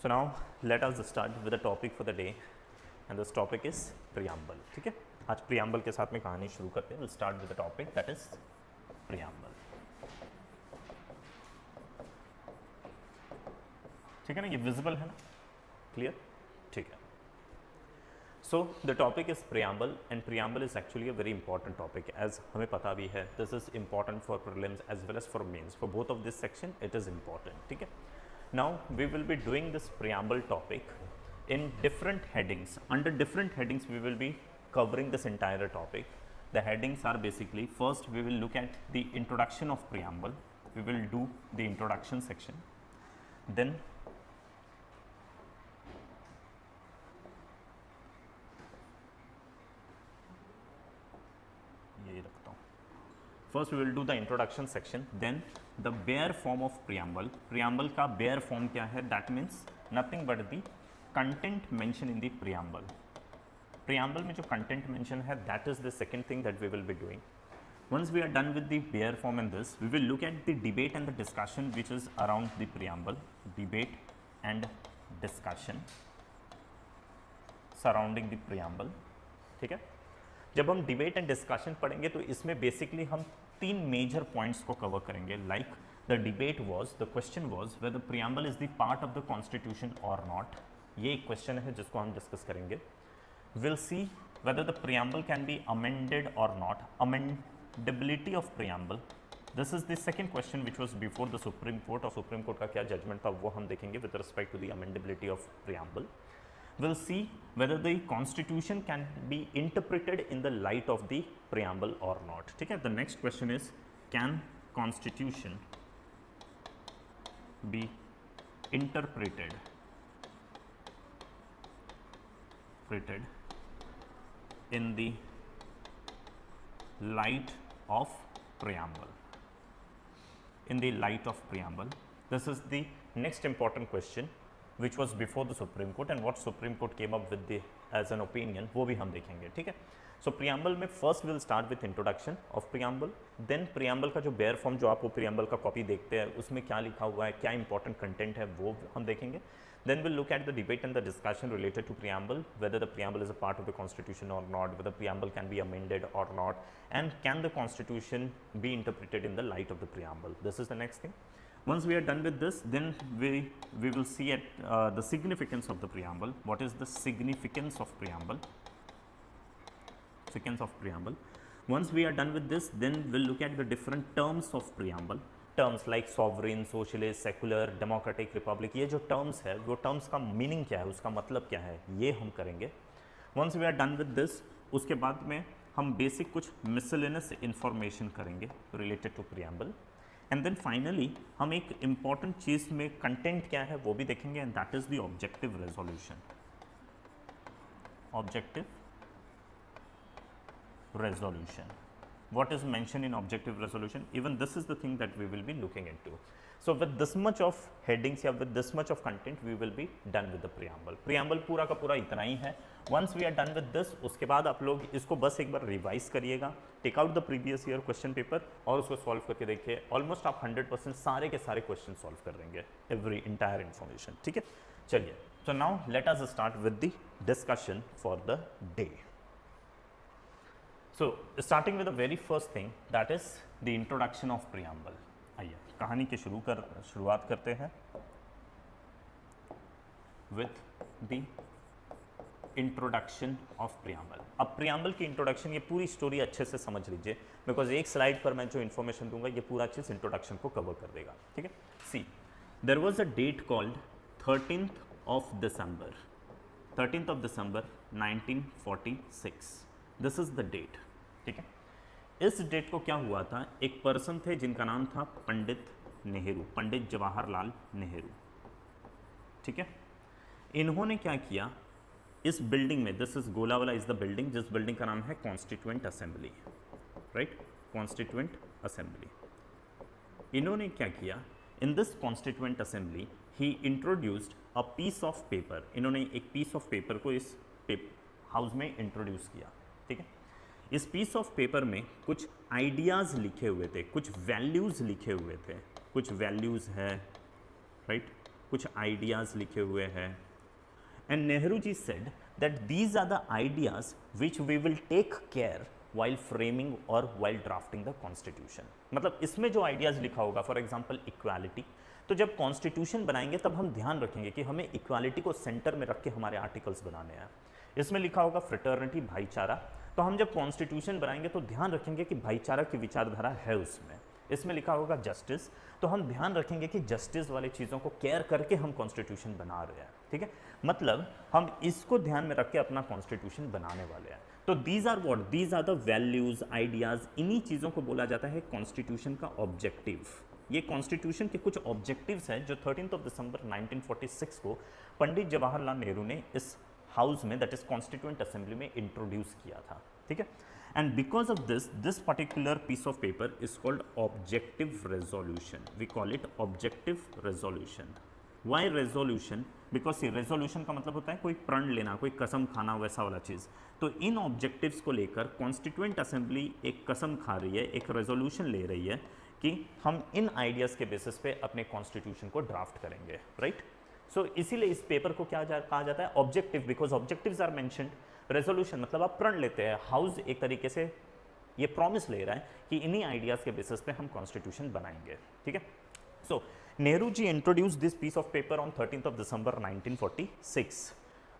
So now let us start with the topic for the day, and this topic is preamble. ठीक है, आज preamble के साथ में कहानी शुरू करते हैं. We'll start with the topic that is preamble. ठीक है ना, ये visible है ना, clear? ठीक है. So the topic is preamble, and preamble is actually a very important topic, as हमें पता भी है. This is important for prelims as well as for mains. For both of this section, it is important. ठीक है. Now we will be doing this preamble topic in different headings. Under different headings we will be covering this entire topic. The headings are basically, first we will look at the introduction of preamble. We will do the introduction section. Then ये रखता हूँ. First we will do the introduction section, then the bare form of preamble. Preamble का bare form क्या है? That means nothing but the content mentioned in the preamble. Preamble में जो content mention है, that is the second thing that we will be doing. Once we are done with the bare form in this, we will look at the debate and the discussion which is around the preamble. Debate and discussion surrounding the preamble. ठीक है. जब हम debate and discussion पढ़ेंगे तो इसमें basically हम तीन major points को कवर करेंगे. Like the debate was, the question was whether preamble is the part of the constitution और नॉट. ये एक क्वेश्चन है जिसको हम डिस्कस करेंगे. Will see whether the preamble can be amended और not. Amendability of preamble, this is the second question which was before the Supreme Court, और Supreme Court का क्या जजमेंट था वो हम देखेंगे with respect to the amendability of preamble. We'll see whether the constitution can be interpreted in the light of the preamble or not. ठीक है. The next question is, can constitution be interpreted in the light of preamble? In the light of preamble. This is the next important question which was before the Supreme Court and what Supreme Court came up with the as an opinion, वो भी हम देखेंगे. ठीक है. So preamble में first we'll start with introduction of preamble, then preamble का जो bare form, जो आप वो preamble का copy देखते हैं उसमें क्या लिखा हुआ है, क्या important content है, वो हम देखेंगे. Then we'll look at the debate and the discussion related to preamble, whether the preamble is a part of the constitution or not, whether preamble can be amended or not, and can the constitution be interpreted in the light of the preamble. This is the next thing. Once we are done with this, then we will see at the significance of the preamble. What is the significance of preamble? Significance of preamble. Once we are done with this, then we'll look at the different terms of preamble. Terms like sovereign, socialist, secular, democratic, republic. ये जो terms है, वो terms का meaning क्या है, उसका मतलब क्या है, ये हम करेंगे. Once we are done with this, उसके बाद में हम basic कुछ miscellaneous information करेंगे related to preamble. And then finally हम एक इंपॉर्टेंट चीज में कंटेंट क्या है वो भी देखेंगे, and that is the objective resolution. Objective resolution, what is mentioned in objective resolution, even this is the thing that we will be looking into. So with this much of headings या with this much of content we will be done with the preamble. Preamble पूरा का पूरा इतना ही है. Once we are done with this, उसके बाद आप लोग इसको बस एक बार रिवाइज करिएगा, take out the previous year question paper और उसको सॉल्व करके देखिए. ऑलमोस्ट आप 100% सारे के सारे क्वेश्चन सॉल्व कर देंगे, एवरी इंटायर इन्फॉर्मेशन. ठीक है. चलिए, so now let us start with the discussion for the day. So starting with the very first thing, that is the introduction of preamble. आइए कहानी की शुरुआत करते हैं with the introduction of preamble. अब preamble की introduction, ये पूरी स्टोरी अच्छे से समझ लीजिए, बिकॉज एक स्लाइड पर मैं जो इन्फॉर्मेशन दूंगा ये पूरा अच्छे से इंट्रोडक्शन को कवर कर देगा. ठीक है. See, there was a date called 13th of December 1946. This is the date. ठीक है. इस डेट को क्या हुआ था, एक पर्सन थे जिनका नाम था पंडित नेहरू, पंडित जवाहरलाल नेहरू. ठीक है. इन्होंने क्या किया, इस बिल्डिंग में, दिस इज गोलावाला इज द बिल्डिंग, जिस बिल्डिंग का नाम है Constituent Assembly, right, Constituent Assembly. इन्होंने क्या किया, in this Constituent Assembly he introduced a piece of paper. इन्होंने एक पीस ऑफ पेपर को इस हाउस में इंट्रोड्यूस किया. ठीक है. इस पीस ऑफ पेपर में कुछ आइडियाज़ लिखे हुए थे, कुछ वैल्यूज़ लिखे हुए थे. कुछ वैल्यूज़ है, राइट, कुछ आइडियाज़ लिखे हुए हैं। And Nehru ji said that these are the ideas which we will take care while framing और वाइल ड्राफ्टिंग द कॉन्स्टिट्यूशन। मतलब इसमें जो आइडियाज़ लिखा होगा, फॉर एग्जाम्पल इक्वालिटी, तो जब कॉन्स्टिट्यूशन बनाएंगे तब हम ध्यान रखेंगे कि हमें इक्वालिटी को सेंटर में रख के हमारे आर्टिकल्स बनाने हैं। इसमें लिखा होगा फ्रेटर्निटी, भाईचारा, तो हम जब कॉन्स्टिट्यूशन बनाएंगे तो ध्यान रखेंगे कि भाईचारा की विचारधारा है उसमें। इसमें लिखा होगा जस्टिस, तो हम ध्यान रखेंगे कि जस्टिस वाली चीज़ों को केयर करके हम कॉन्स्टिट्यूशन बना रहे हैं, ठीक है। मतलब हम इसको ध्यान में रख के अपना कॉन्स्टिट्यूशन बनाने वाले हैं। तो these are what, these are the values, ideas, इन्हीं चीज़ों को बोला जाता है कॉन्स्टिट्यूशन का ऑब्जेक्टिव। ये कॉन्स्टिट्यूशन के कुछ ऑब्जेक्टिव्स हैं जो 13 दिसंबर 1946 को पंडित जवाहरलाल नेहरू ने इस हाउस में, दैट इज कॉन्स्टिट्यूएंट असेंबली में इंट्रोड्यूस किया था, ठीक है। And because of this particular piece of paper is called objective resolution, we call it objective resolution. Why resolution? Because ये रेजोल्यूशन का मतलब होता है कोई प्रण लेना, कोई कसम खाना, वैसा वाला चीज़। तो इन ऑब्जेक्टिव्स को लेकर कॉन्स्टिट्यूएंट असेंबली एक कसम खा रही है, एक रेजोल्यूशन ले रही है कि हम इन आइडियाज़ के बेसिस पे अपने कॉन्स्टिट्यूशन को ड्राफ्ट करेंगे, राइट। सो इसीलिए इस पेपर को क्या कहा जाता है, objective, because objectives are mentioned. Resolution मतलब आप प्रण लेते हैं, हाउस एक तरीके से ये प्रॉमिस ले रहा है कि इन्हीं आइडियाज़ के बेसिस पे हम कॉन्स्टिट्यूशन बनाएंगे, ठीक है। So Nehru ji introduce this piece of paper on 13 December 1946,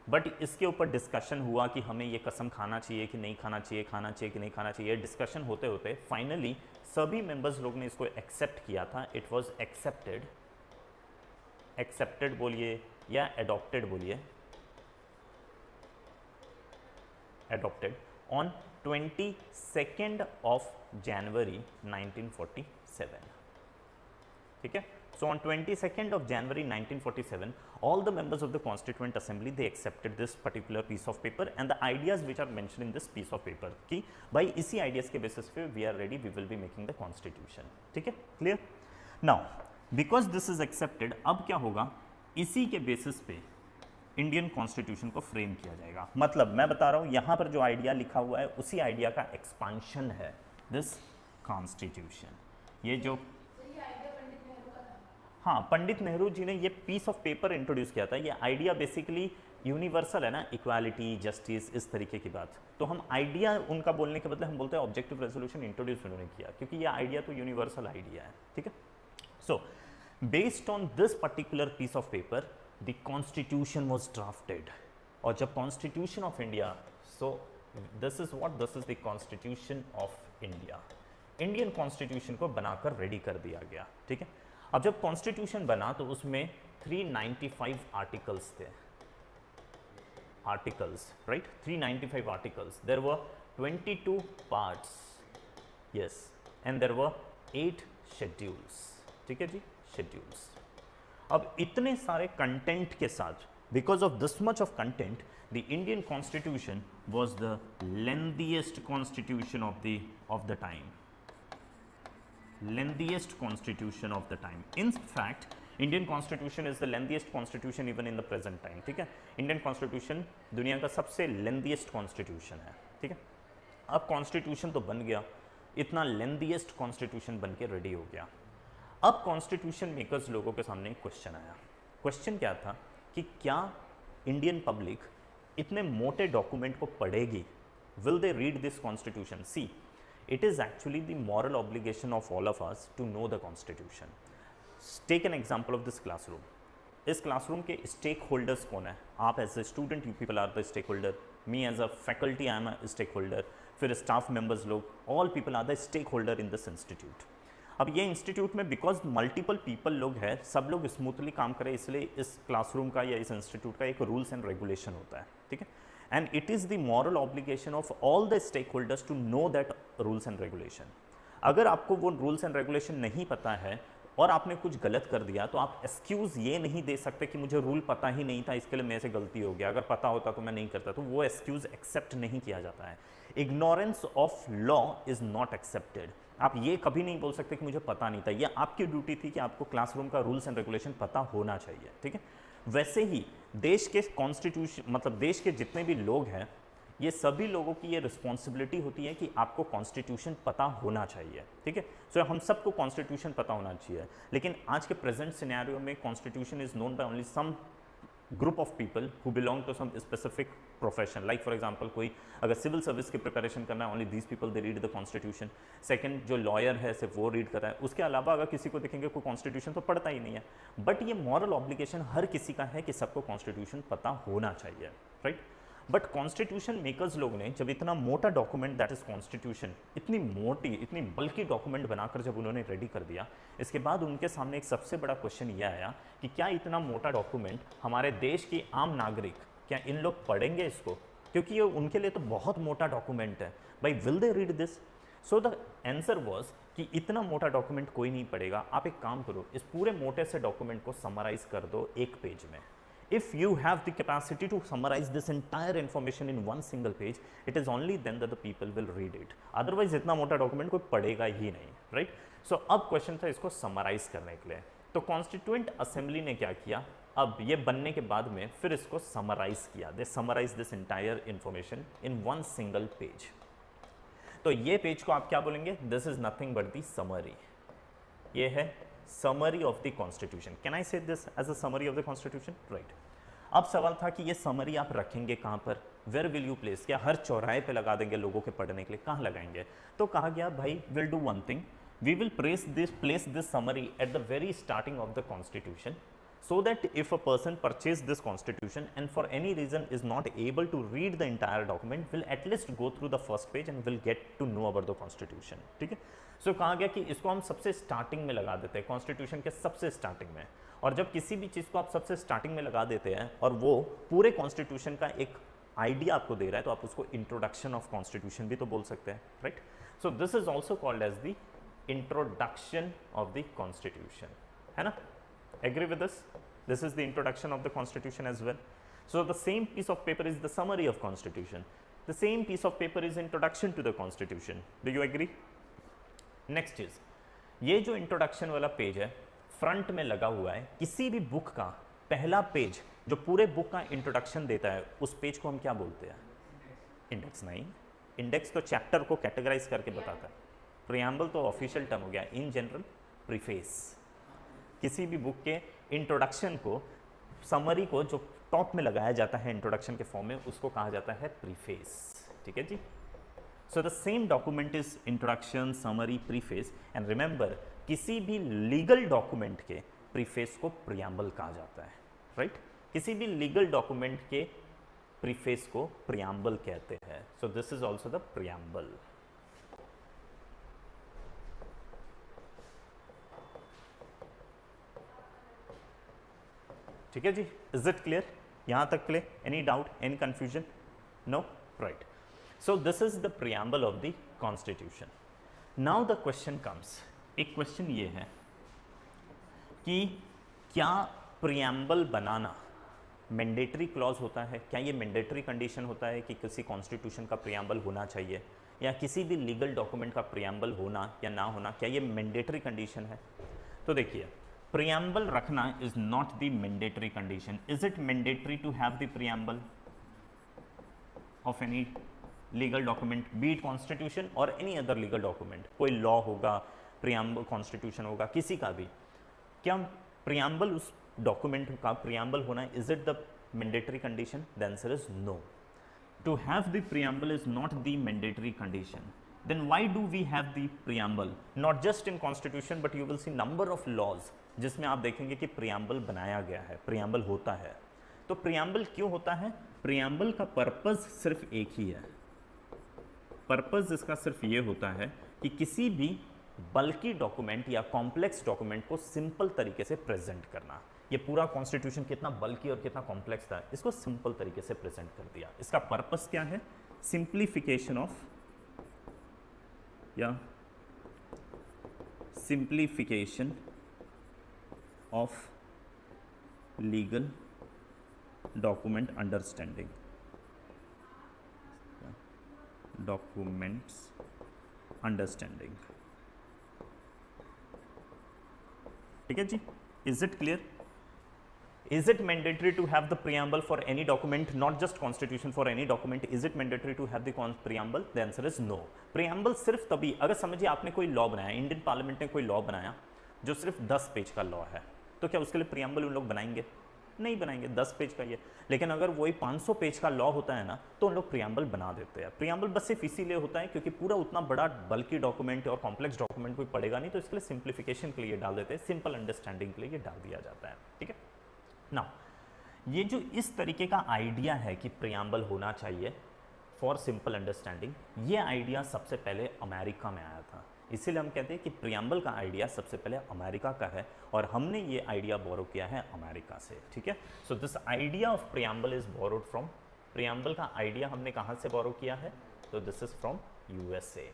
but इसके ऊपर डिस्कशन हुआ कि हमें ये कसम खाना चाहिए कि नहीं खाना चाहिए, खाना चाहिए कि नहीं खाना चाहिए। डिस्कशन होते होते फाइनली सभी मेंबर्स लोग ने इसको एक्सेप्ट किया था। इट वाज एक्सेप्टेड, एक्सेप्टेड बोलिए या एडॉप्टेड बोलिए, एडॉप्टेड ऑन 22 जनवरी 1947, ठीक है। So on 22nd of January 1947, all the members of the Constituent Assembly, they accepted this particular piece of paper and the ideas which are mentioned in this piece of paper कि भाई इसी ideas के basis पे we are ready, we will be making the constitution, ठीक है, clear? Now because this is accepted, अब क्या होगा, इसी के basis पे इंडियन कॉन्स्टिट्यूशन को फ्रेम किया जाएगा। मतलब मैं बता रहा हूँ यहाँ पर जो आइडिया लिखा हुआ है उसी आइडिया का एक्सपांशन है दिस कॉन्स्टिट्यूशन। ये जो हाँ, पंडित नेहरू जी ने ये पीस ऑफ पेपर इंट्रोड्यूस किया था। ये आइडिया बेसिकली यूनिवर्सल है ना, इक्वालिटी, जस्टिस, इस तरीके की बात। तो हम आइडिया उनका बोलने के बदले हम बोलते हैं ऑब्जेक्टिव रेजोल्यूशन इंट्रोड्यूस उन्होंने किया, क्योंकि ये आइडिया तो यूनिवर्सल आइडिया है, ठीक है। So based on this particular piece of paper the constitution was drafted. और जब constitution of India, so this is what, this is the constitution of India. Indian constitution को बनाकर रेडी कर दिया गया, ठीक है। अब जब कॉन्स्टिट्यूशन बना तो उसमें 395 आर्टिकल्स थे, articles, right, 395 articles. There were 22 parts, yes, and there were 8 schedules, ठीक है जी, शेड्यूल्स। अब इतने सारे कंटेंट के साथ, because of this much of content, the Indian constitution was the lengthiest constitution of the time, lengthiest constitution of the time. In fact, Indian constitution is the lengthiest constitution even in the present time, ठीक है। Indian constitution दुनिया का सबसे lengthiest constitution है, ठीक है। अब constitution तो बन गया, इतना lengthiest constitution बन के रेडी हो गया। अब constitution makers लोगों के सामने एक क्वेश्चन आया। क्वेश्चन क्या था कि क्या इंडियन पब्लिक इतने मोटे डॉक्यूमेंट को पढ़ेगी? Will they read this constitution? See, it is actually the moral obligation of all of us to know the constitution. Take an example of this classroom. इस classroom के stakeholders कौन है? आप as a student, you people are the stakeholder. Me as a faculty, I am a stakeholder. फिर staff members लोग, all people are the stakeholder in this institute. अब ये institute में बिकॉज मल्टीपल पीपल लोग हैं, सब लोग स्मूथली काम करें, इसलिए इस क्लासरूम का या इस इंस्टीट्यूट का एक रूल्स एंड रेगुलेशन होता है, ठीक है। And it is the moral obligation of all the stakeholders to know that rules and regulation. अगर आपको वो rules and regulation नहीं पता है और आपने कुछ गलत कर दिया तो आप एक्सक्यूज़ ये नहीं दे सकते कि मुझे रूल पता ही नहीं था, इसके लिए मेरे से गलती हो गया, अगर पता होता तो मैं नहीं करता, तो वो एक्सक्यूज़ एक्सेप्ट नहीं किया जाता है। Ignorance of law is not accepted. आप ये कभी नहीं बोल सकते कि मुझे पता नहीं था, ये आपकी ड्यूटी थी कि आपको क्लासरूम का रूल्स एंड रेगुलेशन पता होना चाहिए, ठीक है। वैसे ही देश के कॉन्स्टिट्यूशन, मतलब देश के जितने भी लोग हैं, ये सभी लोगों की ये रिस्पॉन्सिबिलिटी होती है कि आपको कॉन्स्टिट्यूशन पता होना चाहिए, ठीक है। सो हम सबको कॉन्स्टिट्यूशन पता होना चाहिए, लेकिन आज के प्रेजेंट सिनेरियो में constitution is known by only some group of people who belong to some specific profession, like for example कोई अगर सिविल सर्विस की प्रिपरेशन करना है, only these people they read the constitution. Second, जो lawyer है सिर्फ वो रीड कर रहा है, उसके अलावा अगर किसी को देखेंगे कोई कॉन्स्टिट्यूशन तो पढ़ता ही नहीं है। बट ये मॉरल ऑब्लिगेशन हर किसी का है कि सबको कॉन्स्टिट्यूशन पता होना चाहिए, राइट। बट कॉन्स्टिट्यूशन मेकर्स लोग ने जब इतना मोटा डॉक्यूमेंट दैट इज कॉन्स्टिट्यूशन, इतनी मोटी इतनी बल्कि डॉक्यूमेंट बनाकर जब उन्होंने रेडी कर दिया, इसके बाद उनके सामने एक सबसे बड़ा क्वेश्चन यह आया कि क्या इतना मोटा डॉक्यूमेंट हमारे देश की आम नागरिक, क्या इन लोग पढ़ेंगे इसको, क्योंकि ये उनके लिए तो बहुत मोटा डॉक्यूमेंट है। भाई will they read this? So the answer was कि इतना मोटा डॉक्यूमेंट कोई नहीं पढ़ेगा। आप एक काम करो, इस पूरे मोटे से डॉक्यूमेंट को समराइज कर दो एक पेज में। If you have the capacity to summarize this entire information in one single page, it is only then that the people will read it. Otherwise इतना मोटा डॉक्यूमेंट कोई पढ़ेगा ही नहीं, राइट। सो अब क्वेश्चन था इसको समराइज करने के लिए, तो कॉन्स्टिट्यूएंट असेंबली ने क्या किया, अब ये बनने के बाद में फिर इसको समराइज किया। They summarise this entire information in one single page. तो ये पेज को आप क्या बोलेंगे? This is nothing but the summary. ये है summary of the constitution. Can I say this as a summary of the constitution, right. अब सवाल था कि ये समरी आप रखेंगे कहाँ पर, वेयर विल यू प्लेस? क्या हर चौराहे पे लगा देंगे लोगों के पढ़ने के लिए? कहाँ लगाएंगे? तो कहा गया भाई will do one thing, we will place this summary at the very starting of the constitution, so that if a person purchase this constitution and for any reason is not able to read the entire document, will at least go through the first page and will get to know about the constitution, ठीक है। सो कहा गया कि इसको हम सबसे starting में लगा देते हैं, कॉन्स्टिट्यूशन के सबसे स्टार्टिंग में। और जब किसी भी चीज़ को आप सबसे स्टार्टिंग में लगा देते हैं और वो पूरे कॉन्स्टिट्यूशन का एक आइडिया आपको दे रहा है, तो आप उसको इंट्रोडक्शन ऑफ कॉन्स्टिट्यूशन भी तो बोल सकते हैं, right. So this is also called as the introduction of the constitution, है ना। Agree with this? This is the introduction of the constitution as well. So the same piece of paper is the summary of constitution. The same piece of paper is introduction to the constitution. Do you agree? Next is, ये जो introduction वाला page है front में लगा हुआ है, किसी भी बुक का पहला पेज जो पूरे बुक का इंट्रोडक्शन देता है, उस पेज को हम क्या बोलते हैं? इंडेक्स। नहीं, इंडेक्स तो चैप्टर को कैटेगराइज करके बताता है। प्रियम्बल तो ऑफिशियल टर्म हो गया। इन जनरल प्रीफेस, किसी भी बुक के इंट्रोडक्शन को, समरी को जो टॉप में लगाया जाता है इंट्रोडक्शन के फॉर्म में, उसको कहा जाता है प्रीफेस, ठीक है जी। So the same document is introduction, summary, preface. And remember, किसी भी लीगल डॉक्यूमेंट के प्रीफेस को प्रियम्बल कहा जाता है, राइट। किसी भी लीगल डॉक्यूमेंट के प्रीफेस को प्रियम्बल कहते हैं। So this is also the preamble. ठीक है जी, इज इट क्लियर? यहां तक clear? Any doubt, any confusion? No, right. So this is the preamble of the constitution. Now the question comes, एक क्वेश्चन ये है कि क्या प्रियम्बल बनाना मैंडेटरी क्लॉज होता है? क्या ये मैंडेटरी कंडीशन होता है कि किसी कॉन्स्टिट्यूशन का प्रियम्बल होना चाहिए, या किसी भी लीगल डॉक्यूमेंट का प्रियम्बल होना या ना होना, क्या ये मैंडेटरी कंडीशन है? तो देखिए, preamble रखना is not the mandatory condition. Is it mandatory to have the preamble of any legal document, be it constitution or any other legal document? कोई law होगा, preamble constitution होगा, किसी का भी, क्या preamble उस document का preamble होना, is it the mandatory condition? The answer is no. To have the preamble is not the mandatory condition. Then why do we have the preamble? Not just in constitution, but you will see number of laws जिसमें आप देखेंगे कि preamble बनाया गया है, preamble होता है। तो प्रियम्बल क्यों होता है? प्रियम्बल का पर्पस सिर्फ एक ही है। पर्पस इसका सिर्फ ये होता है कि किसी भी बल्कि डॉक्यूमेंट या कॉम्प्लेक्स डॉक्यूमेंट को सिंपल तरीके से प्रेजेंट करना। ये पूरा कॉन्स्टिट्यूशन कितना बल्कि और कितना कॉम्प्लेक्स था, इसको सिंपल तरीके से प्रेजेंट कर दिया। इसका पर्पस क्या है? सिंप्लीफिकेशन ऑफ, या simplification of legal document understanding, documents understanding, ठीक है जी, is it clear? Is it mandatory to have the preamble for any document, not just constitution, for any document? Is it mandatory to have the preamble? The answer is no. Preamble सिर्फ तभी, अगर समझिए आपने कोई law बनाया, Indian parliament ने कोई law बनाया जो सिर्फ 10 पेज का लॉ है, तो क्या उसके लिए preamble उन लोग बनाएंगे? नहीं बनाएंगे, 10 पेज का ये। लेकिन अगर वही 500 पेज का लॉ होता है ना, तो उन लोग प्रियम्बल बना देते हैं। प्रियम्बल बस सिर्फ इसीलिए होता है क्योंकि पूरा उतना बड़ा बल्कि डॉक्यूमेंट और कॉम्प्लेक्स डॉक्यूमेंट कोई पढ़ेगा नहीं, तो इसके लिए सिंप्लीफिकेशन के लिए डाल देते हैं, सिंपल अंडरस्टैंडिंग के लिए ये डाल दिया जाता है। ठीक है ना, ये जो इस तरीके का आइडिया है कि प्रियम्बल होना चाहिए फॉर सिंपल अंडरस्टैंडिंग, ये आइडिया सबसे पहले अमेरिका में आया था। इसीलिए हम कहते हैं कि प्रियम्बल का आइडिया सबसे पहले अमेरिका का है और हमने ये आइडिया बोरो किया है अमेरिका से। ठीक है, so this idea of preamble is borrowed from, preamble का आइडिया हमने कहाँ से बोरो किया है? तो this is from USA,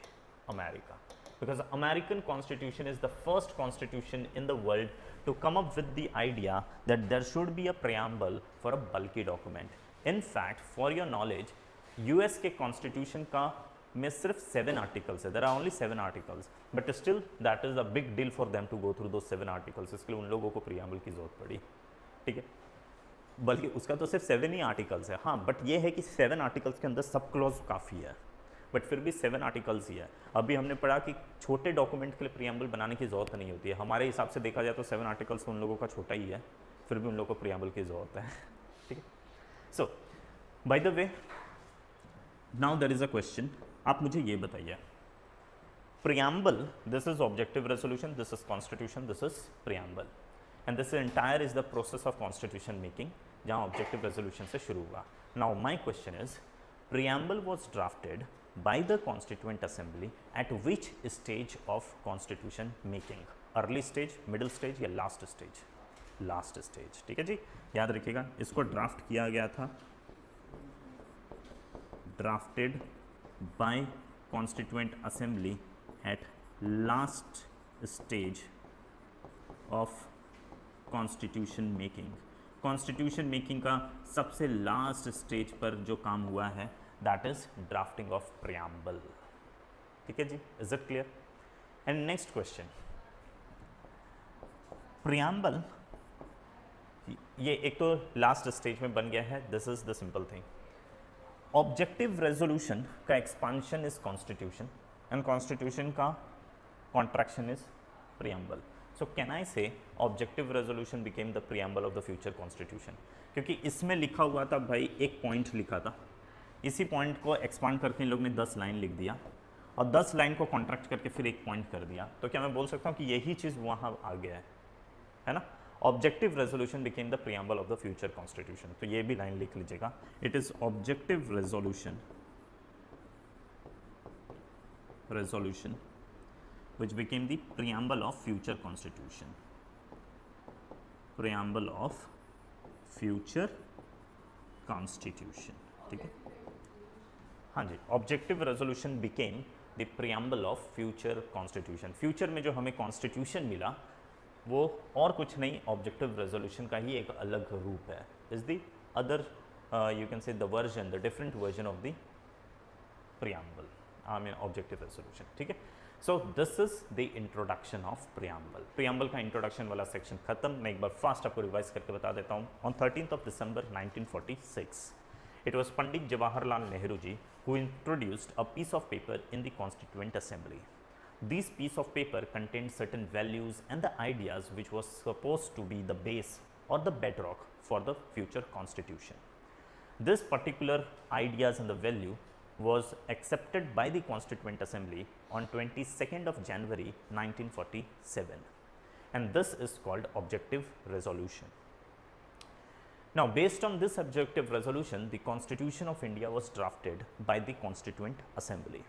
America, because American Constitution is the first constitution in the world to come up with the idea that there should be a preamble for a bulky document. In fact, for your knowledge, US के Constitution का में सिर्फ 7 articles है, there are only 7 articles, but still that is a big deal for them to go through those 7 articles. इसके लिए उन लोगों को preamble की जरूरत पड़ी। ठीक है, बल्कि उसका तो सिर्फ 7 ही आर्टिकल्स है। हाँ, बट ये है कि 7 आर्टिकल्स के अंदर सब क्लॉज काफ़ी है, बट फिर भी 7 आर्टिकल्स ही है। अभी हमने पढ़ा कि छोटे डॉक्यूमेंट के लिए प्रियम्बल बनाने की ज़रूरत नहीं होती है। हमारे हिसाब से देखा जाए तो 7 आर्टिकल्स तो उन लोगों का छोटा ही है, फिर भी उन लोगों को प्रियम्बल की ज़रूरत है। ठीक है, so by the way now there is a question, आप मुझे ये बताइए, preamble, this is objective resolution, this is constitution, this is preamble, and this entire is the process of constitution making, जहाँ ऑब्जेक्टिव रेजोल्यूशन से शुरू हुआ। Now my question is, preamble was drafted by the Constituent Assembly at which stage of constitution making? Early stage, middle stage या last stage? Last stage। ठीक है जी, याद रखिएगा, इसको ड्राफ्ट किया गया था, drafted by Constituent Assembly at last stage of constitution making। constitution making का सबसे लास्ट स्टेज पर जो काम हुआ है, that is drafting of preamble। ठीक है जी, is it clear? and next question, preamble, ये एक तो लास्ट स्टेज में बन गया है, this is the simple thing। Objective resolution का expansion is constitution and constitution का contraction is preamble। So can I say objective resolution became the preamble of the future constitution, क्योंकि इसमें लिखा हुआ था भाई, एक पॉइंट लिखा था, इसी पॉइंट को एक्सपांड करके इन लोग ने 10 लाइन लिख दिया और 10 लाइन को कॉन्ट्रैक्ट करके फिर एक पॉइंट कर दिया, तो क्या मैं बोल सकता हूँ कि यही चीज़ वहाँ आ गया है ना? Objective resolution became the preamble of the future constitution. तो ये भी लाइन लिख लीजिएगा, it is objective resolution which became the preamble of future constitution, preamble of future constitution। ठीक है, हाँ जी, objective resolution became the preamble of future constitution. Future में जो हमें कॉन्स्टिट्यूशन मिला वो और कुछ नहीं, ऑब्जेक्टिव रेजोल्यूशन का ही एक अलग रूप है, is the other you can से the version, the different version of the preamble, I mean objective resolution. ठीक है, सो this is the introduction of preamble. Preamble का इंट्रोडक्शन वाला सेक्शन खत्म। मैं एक बार फास्ट आपको रिवाइज करके बता देता हूँ। On 13th of December 1946 it was Pandit Jawaharlal Nehru ji who introduced a piece of paper in the Constituent Assembly. This piece of paper contained certain values and the ideas which was supposed to be the base or the bedrock for the future constitution. This particular ideas and the value was accepted by the Constituent Assembly on 22nd of January 1947, and this is called objective resolution. Now, based on this objective resolution, the Constitution of India was drafted by the Constituent Assembly.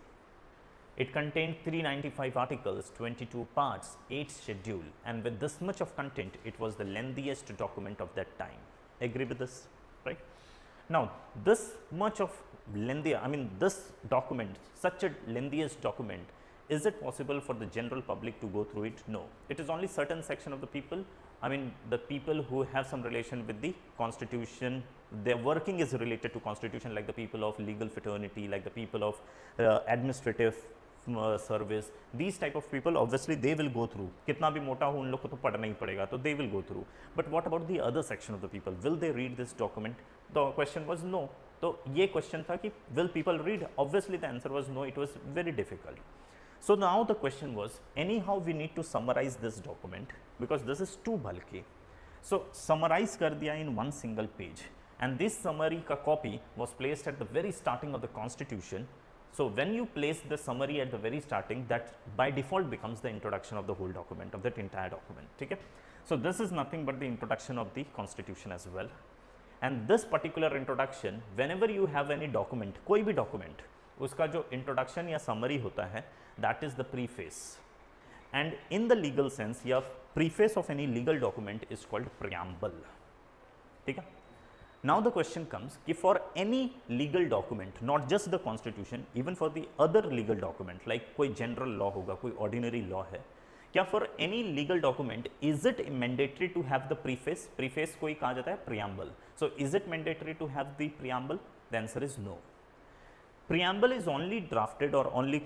It contained 395 articles, 22 parts, 8 schedule, and with this much of content, it was the lengthiest document of that time. Agree with this, right? Now, this much of lengthy, I mean this document, such a lengthiest document, is it possible for the general public to go through it? No. It is only certain section of the people, I mean the people who have some relation with the constitution, their working is related to constitution, like the people of legal fraternity, like the people of administrative service, these type of people obviously they will go through. कितना भी मोटा हो उन लोग को तो पढ़ना ही पड़ेगा, तो they will go through. But what about the other section of the people? Will they read this document? The question was no. तो ये क्वेश्चन था कि will people read? Obviously the answer was no. It was very difficult. So now the question was, anyhow we need to summarize this document because this is too bulky. So summarize कर दिया in one single page, and this summary का copy was placed at the very starting of the constitution. So when you place the summary at the very starting, that by default becomes the introduction of the whole document, of that entire document. ठीक है? So this is nothing but the introduction of the constitution as well. And this particular introduction, whenever you have any document, कोई भी document, उसका जो introduction या summary होता है, that is the preface. And in the legal sense, your preface of any legal document is called preamble. ठीक है? Now the question comes कि for any legal document, not just the constitution, even for the other legal document, like कोई general law होगा, कोई ordinary law है, क्या for any legal document is it mandatory to have the preface? Preface को ही कहा जाता है preamble. So is it mandatory to have the preamble? The answer is no. Preamble is only drafted or only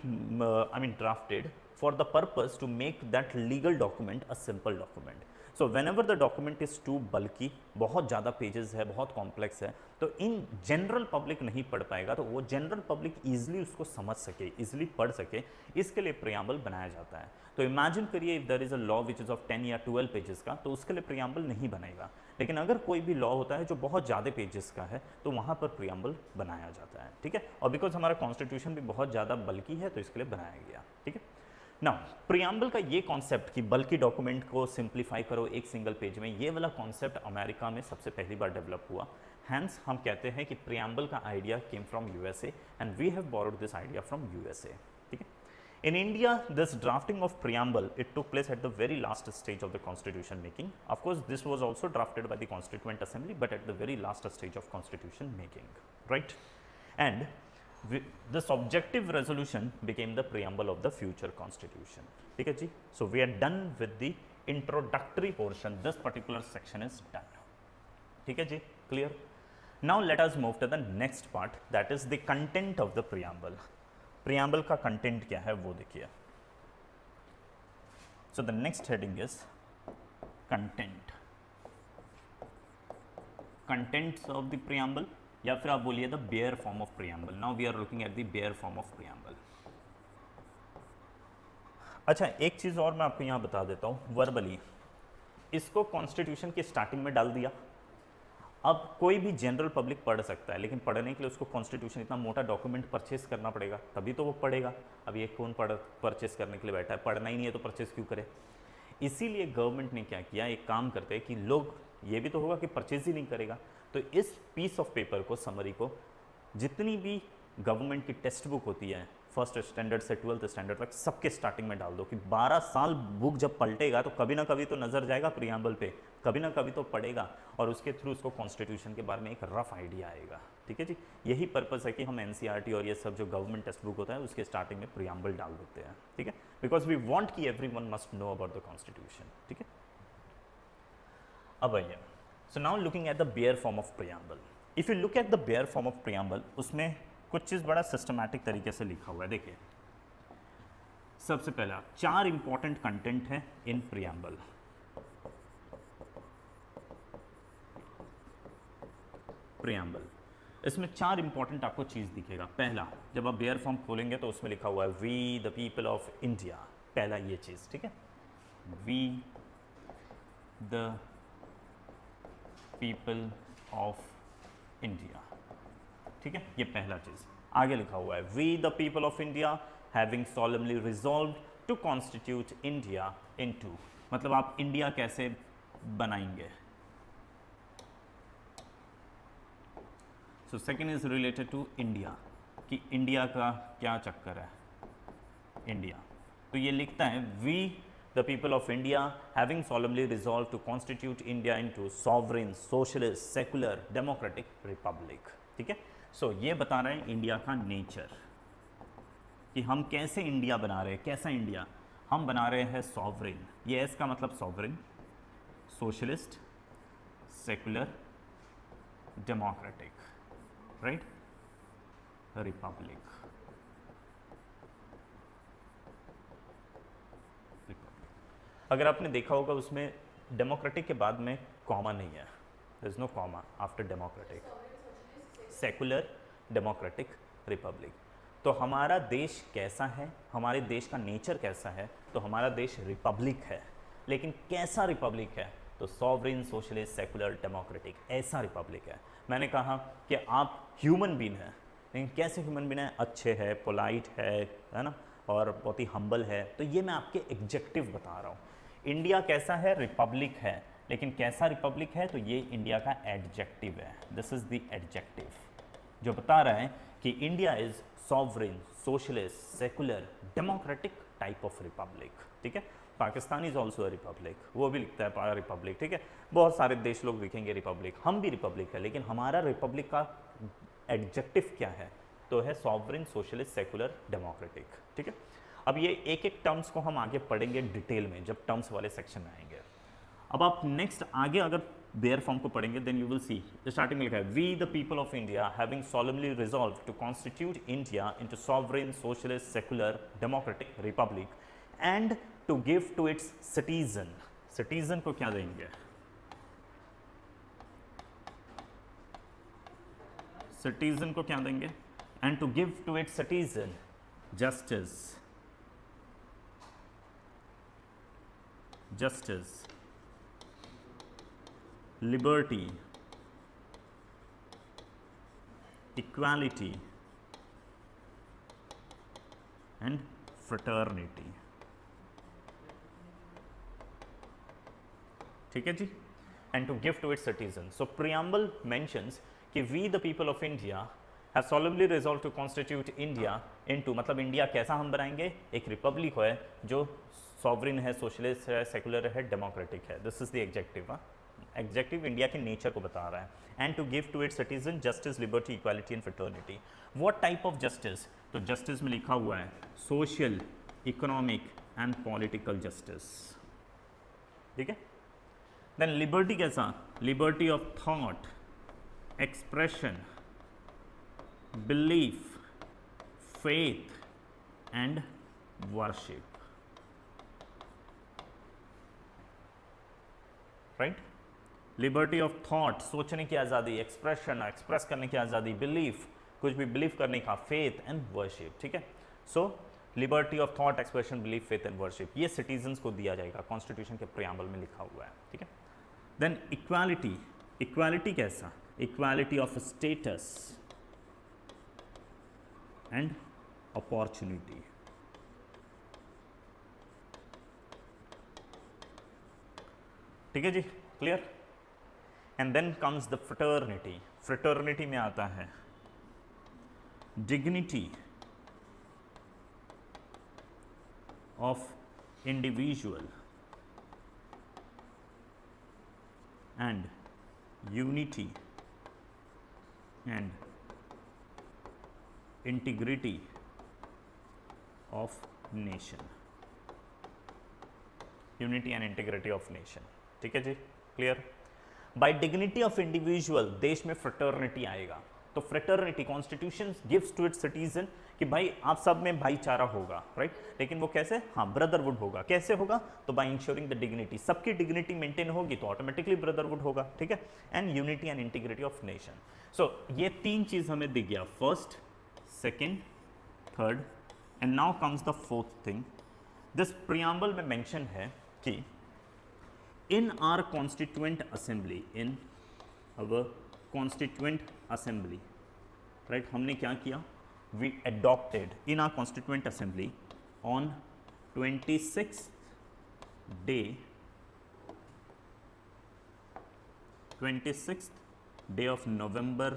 drafted for the purpose to make that legal document a simple document. So whenever the document is too bulky, बहुत ज़्यादा pages है, बहुत complex है, तो in general public नहीं पढ़ पाएगा, तो वो जनरल पब्लिक ईजिली उसको समझ सके, ईजिली पढ़ सके, इसके लिए प्रियम्बल बनाया जाता है. तो इमेजिन करिए if there is a law which is of 10 या 12 पेजेस का, तो उसके लिए प्रियम्बल नहीं बनेगा. लेकिन अगर कोई भी लॉ होता है जो बहुत ज़्यादा पेजेस का है, तो वहाँ पर प्रियम्बल बनाया जाता है. ठीक है? और बिकॉज हमारा कॉन्स्टिट्यूशन भी बहुत ज़्यादा बल्कि है, तो इसके लिए बनाया गया. ठीक है? नाउ प्रियम्बल का ये कॉन्सेप्ट कि बल्कि डॉक्यूमेंट को सिंप्लीफाई करो एक सिंगल पेज में, ये वाला कॉन्सेप्ट अमेरिका में सबसे पहली बार डेवलप हुआ. हैंस हम कहते हैं कि प्रियम्बल का idea came from USA and we have borrowed this idea from USA. ठीक है? In India, this drafting of preamble, it took place at the very last stage of the constitution making. Of course, this was also drafted by the Constituent Assembly, but at the very last stage of constitution making, right? And this objective resolution became the preamble of the future constitution. Okay, ji? So we are done with the introductory portion. This particular section is done. Okay, ji? Clear? Now let us move to the next part, that is the content of the preamble. Preamble का content क्या है वो देखिए. So the next heading is content. Contents of the preamble, या फिर आप बोलिए the bare form of preamble. Now we are looking at the bare form of preamble. अच्छा, एक चीज और मैं आपको यहां बता देता हूं वर्बली. इसको कॉन्स्टिट्यूशन की स्टार्टिंग में डाल दिया. अब कोई भी जनरल पब्लिक पढ़ सकता है, लेकिन पढ़ने के लिए उसको कॉन्स्टिट्यूशन इतना मोटा डॉक्यूमेंट परचेस करना पड़ेगा, तभी तो वो पढ़ेगा. अब ये कौन परचेस करने के लिए बैठा है? पढ़ना ही नहीं है तो परचेस क्यों करे? इसीलिए गवर्नमेंट ने क्या किया, एक काम करते हैं कि लोग, ये भी तो होगा कि परचेज ही नहीं करेगा, तो इस पीस ऑफ पेपर को, समरी को, जितनी भी गवर्नमेंट की टेक्स्ट बुक होती है फर्स्ट स्टैंडर्ड से 12th स्टैंडर्ड तक, सबके स्टार्टिंग में डाल दो कि 12 साल बुक जब पलटेगा तो कभी ना कभी तो नज़र जाएगा प्रियम्बल पे, कभी ना कभी तो पढ़ेगा, और उसके थ्रू उसको कॉन्स्टिट्यूशन के बारे में एक रफ आइडिया आएगा. ठीक है जी? यही पर्पस है कि हम एनसीईआरटी और ये सब जो गवर्नमेंट टेक्स्ट बुक होता है उसके स्टार्टिंग में प्रियम्बल डाल देते हैं. ठीक है? बिकॉज वी वॉन्ट कि everyone must know about the constitution. ठीक है? अब आइए, so now looking at the bare form of preamble. If you look at the bare form of preamble, उसमें कुछ चीज़ बड़ा सिस्टमैटिक तरीके से लिखा हुआ है. देखिए, सबसे पहला 4 इंपॉर्टेंट कंटेंट है इन प्रियम्बल. प्रियम्बल, इसमें 4 इंपॉर्टेंट आपको चीज़ दिखेगा. पहला, जब आप बेयर फॉर्म खोलेंगे तो उसमें लिखा हुआ है we the people of India. पहला ये चीज़. ठीक है? We the people of India. ठीक है? ये पहला चीज़. आगे लिखा हुआ है we the people of India having solemnly resolved to constitute India into, मतलब आप इंडिया कैसे बनाएंगे. So second is related to India, कि इंडिया का क्या चक्कर है. इंडिया, तो ये लिखता है we the people of India having solemnly resolved to constitute India into sovereign, socialist, secular, democratic republic. ठीक है? सो ये बता रहे हैं इंडिया का नेचर, कि हम कैसे इंडिया बना रहे हैं. कैसा इंडिया हम बना रहे हैं? सॉवरेन. ये एस का मतलब sovereign, socialist, secular, democratic, right, Republic. अगर आपने देखा होगा उसमें डेमोक्रेटिक के बाद में कॉमा नहीं है, there is no comma after democratic, secular democratic republic. तो हमारा देश कैसा है, हमारे देश का नेचर कैसा है, तो हमारा देश रिपब्लिक है, लेकिन कैसा रिपब्लिक है, तो सॉवरेन सोशलिस्ट सेकुलर डेमोक्रेटिक, ऐसा रिपब्लिक है। मैंने कहा कि आप ह्यूमन बीन हैं, लेकिन कैसे ह्यूमन बीन है, अच्छे है, पोलाइट है ना, और बहुत ही हम्बल है, तो ये मैं आपके एग्जेक्टिव बता रहा हूँ। इंडिया कैसा है, रिपब्लिक है, लेकिन कैसा रिपब्लिक है, तो ये इंडिया का एडजेक्टिव है, दिस इज द एडजेक्टिव जो बता रहा है कि India is sovereign socialist secular democratic type of republic. ठीक है, पाकिस्तान इज ऑल्सो रिपब्लिक, वो भी लिखता है रिपब्लिक। ठीक है, बहुत सारे देश लोग लिखेंगे रिपब्लिक, हम भी रिपब्लिक है, लेकिन हमारा रिपब्लिक का एडजेक्टिव क्या है, तो है सॉवरेन सोशलिस्ट सेकुलर डेमोक्रेटिक। ठीक है, अब ये एक एक टर्म्स को हम आगे पढ़ेंगे डिटेल में जब टर्म्स वाले सेक्शन में आएंगे। अब आप नेक्स्ट आगे अगर बेयर फॉर्म को पढ़ेंगे then you will see, starting में लिखा है we the people of India having solemnly resolve to constitute India into sovereign socialist secular democratic republic and to give to its citizen, citizen को क्या देंगे, citizen को क्या देंगे, and to give to its citizen justice, justice, liberty, equality and fraternity। ठीक है जी, and to give to its citizens। So preamble mentions कि we the people of India have solemnly resolved to constitute India into, मतलब India कैसा हम बनाएंगे, एक Republic है जो सॉवरिन है, सोशलिस्ट है, सेकुलर है, डेमोक्रेटिक है। This is the executive. Executive India के नेचर को बता रहा है। And to give to its citizen justice, liberty, equality and fraternity. What type of justice, तो जस्टिस में लिखा हुआ है social, economic and political justice. ठीक है, देन लिबर्टी कैसा, liberty of thought, expression, belief, faith and worship. Right, liberty of thought, सोचने की आज़ादी, एक्सप्रेशन, एक्सप्रेस करने की आज़ादी, बिलीफ, कुछ भी बिलीव करने का, फेथ एंड वर्शिप। ठीक है, so liberty of thought, expression, belief, faith and worship, ये सिटीजन्स को दिया जाएगा, कॉन्स्टिट्यूशन के प्रियम्बल में लिखा हुआ है। ठीक है, देन इक्वालिटी, इक्वालिटी कैसा, equality of status and opportunity. ठीक है जी, clear. And then comes the fraternity, fraternity में आता है dignity of individual and unity and integrity of nation, unity and integrity of nation. ठीक है जी, clear. By dignity of individual, देश में फ्रेटर्निटी आएगा, तो fraternity constitution gives to its citizen कि भाई आप सब में भाईचारा होगा, राइट, लेकिन वो कैसे, हाँ, ब्रदरहुड होगा। कैसे होगा, तो बाय इंश्योरिंग द डिग्निटी, सबकी डिग्निटी मेंटेन होगी तो ऑटोमेटिकली ब्रदरहुड होगा। ठीक है, and unity and integrity of nation. So ये तीन चीज हमें दिख गया, first, second, third, and now comes the fourth thing. This preamble में मेंशन है कि in our constituent assembly, in our constituent assembly, right, हमने क्या किया, we adopted in our constituent assembly on 26th day of November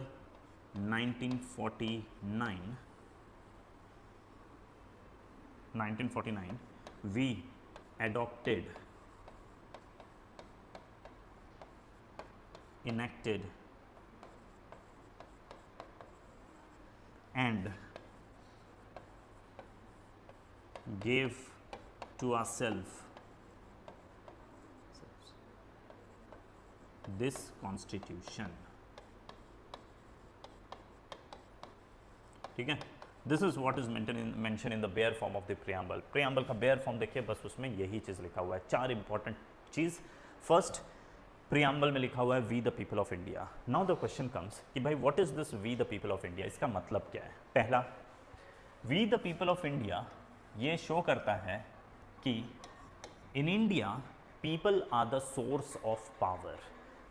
1949 we adopted, enacted and gave to ourselves this constitution। ठीक है, this is what is mention in the bare form of the preamble. Preamble का bare form देखिए, बस उसमें यही चीज़ लिखा हुआ है, 4 इंपॉर्टेंट चीज़। फर्स्ट, प्रियम्बल में लिखा हुआ है we the people of India. Now the question comes कि भाई what is this we the people of India, इसका मतलब क्या है। पहला, we the people of India ये शो करता है कि in India people are the source of power.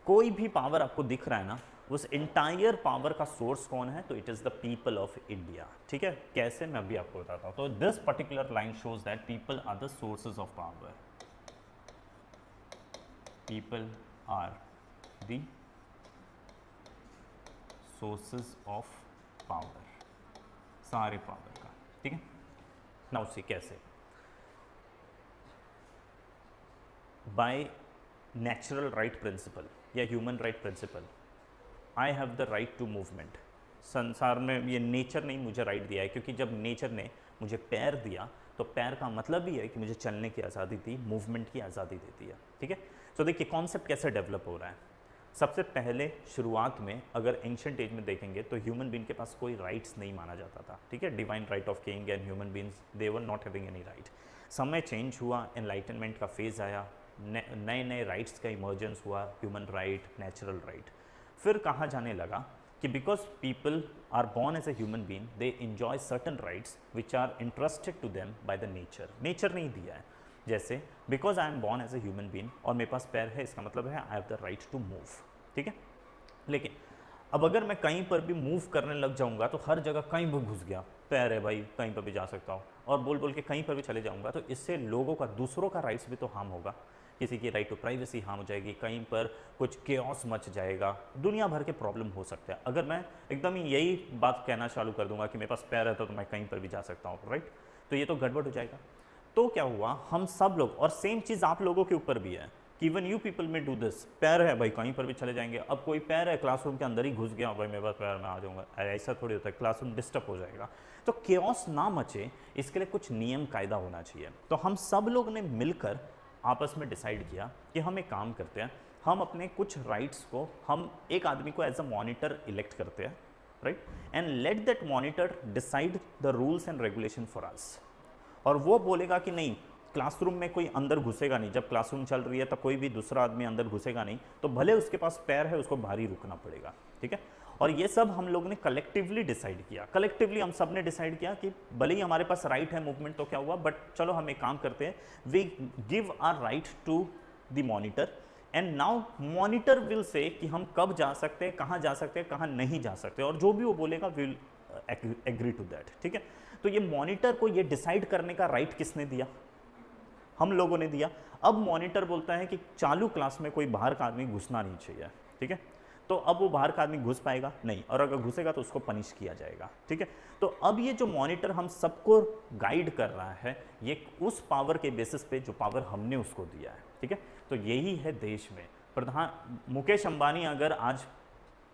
कोई भी पावर आपको दिख रहा है ना, उस इंटायर पावर का सोर्स कौन है, तो it is the people of India. ठीक है, कैसे मैं अभी आपको बताता हूं। तो this particular line shows that people are the sources of power. People are the sources of power, सारे पावर का। ठीक है, नाउ सी कैसे, बाय नेचुरल राइट प्रिंसिपल या human right principle, I have the right to movement. संसार में ये nature ने मुझे राइट दिया है, क्योंकि जब नेचर ने मुझे पैर दिया तो पैर का मतलब ही है कि मुझे चलने की आज़ादी दी, मूवमेंट की आज़ादी देती है। ठीक है, तो देखिए कॉन्सेप्ट कैसे डेवलप हो रहा है। सबसे पहले शुरुआत में अगर एंशिएंट एज में देखेंगे तो ह्यूमन बीइंग के पास कोई राइट्स नहीं माना जाता था। ठीक है, divine right of king and human beings they were not having any right. समय चेंज हुआ, एनलाइटनमेंट का फेज आया, नए नए राइट्स का इमर्जेंस हुआ, ह्यूमन राइट, नेचुरल राइट। फिर कहा जाने लगा कि because people are born as a human being, they enjoy certain rights which are interested to them by the nature. Nature ने ही दिया है। जैसे because I am born as a human being और मेरे पास पैर है, इसका मतलब है I have the right to move. ठीक है, लेकिन अब अगर मैं कहीं पर भी मूव करने लग जाऊंगा तो हर जगह कहीं भी घुस गया, पैर है भाई, कहीं पर भी जा सकता हूँ, और बोल बोल के कहीं पर भी चले जाऊंगा, तो इससे लोगों का, दूसरों का राइट्स भी तो हार्म होगा। किसी की राइट टू प्राइवेसी हार्म हो जाएगी, कहीं पर कुछ केओस मच जाएगा, दुनिया भर के प्रॉब्लम हो सकते हैं। अगर मैं एकदम ही यही बात कहना चालू कर दूंगा कि मेरे पास पैर है तो मैं कहीं पर भी जा सकता हूँ, राइट, तो ये तो गड़बड़ हो जाएगा। तो क्या हुआ, हम सब लोग, और सेम चीज़ आप लोगों के ऊपर भी है कि इवन यू पीपल में डू दिस। पैर है भाई, कहीं पर भी चले जाएंगे। अब कोई पैर है, क्लासरूम के अंदर ही घुस गया, भाई मेरे पास पैर, मैं आ जाऊँगा, ऐसा थोड़ी होता है, क्लासरूम डिस्टर्ब हो जाएगा। तो केओस ना मचे, इसके लिए कुछ नियम कायदा होना चाहिए। तो हम सब लोग ने मिलकर आपस में डिसाइड किया कि हम एक काम करते हैं, हम अपने कुछ राइट्स को, हम एक आदमी को एज अ मॉनिटर इलेक्ट करते हैं, right, and let that monitor decide the rules and regulation for us. और वो बोलेगा कि नहीं, क्लासरूम में कोई अंदर घुसेगा नहीं, जब क्लासरूम चल रही है तब कोई भी दूसरा आदमी अंदर घुसेगा नहीं, तो भले उसके पास पैर है, उसको बाहर ही रुकना पड़ेगा। ठीक है, और ये सब हम लोग ने कलेक्टिवली डिसाइड किया। कलेक्टिवली हम सब ने डिसाइड किया कि भले ही हमारे पास राइट है मूवमेंट, तो क्या हुआ, बट चलो हम एक काम करते हैं, we give our right to the monitor, and now monitor will say कि हम कब जा सकते हैं, कहाँ जा सकते हैं, कहाँ नहीं जा सकते, और जो भी वो बोलेगा विल एग्री टू दैट। ठीक है, तो ये मॉनिटर को ये डिसाइड करने का राइट किसने दिया, हम लोगों ने दिया। अब मॉनिटर बोलता है कि चालू क्लास में कोई बाहर का आदमी घुसना नहीं चाहिए। ठीक है, तो अब वो बाहर का आदमी घुस पाएगा नहीं, और अगर घुसेगा तो उसको पनिश किया जाएगा। ठीक है, तो अब ये जो मॉनिटर हम सबको गाइड कर रहा है, ये उस पावर के बेसिस पे जो पावर हमने उसको दिया है। ठीक है, तो यही है देश में प्रधान। मुकेश अंबानी अगर आज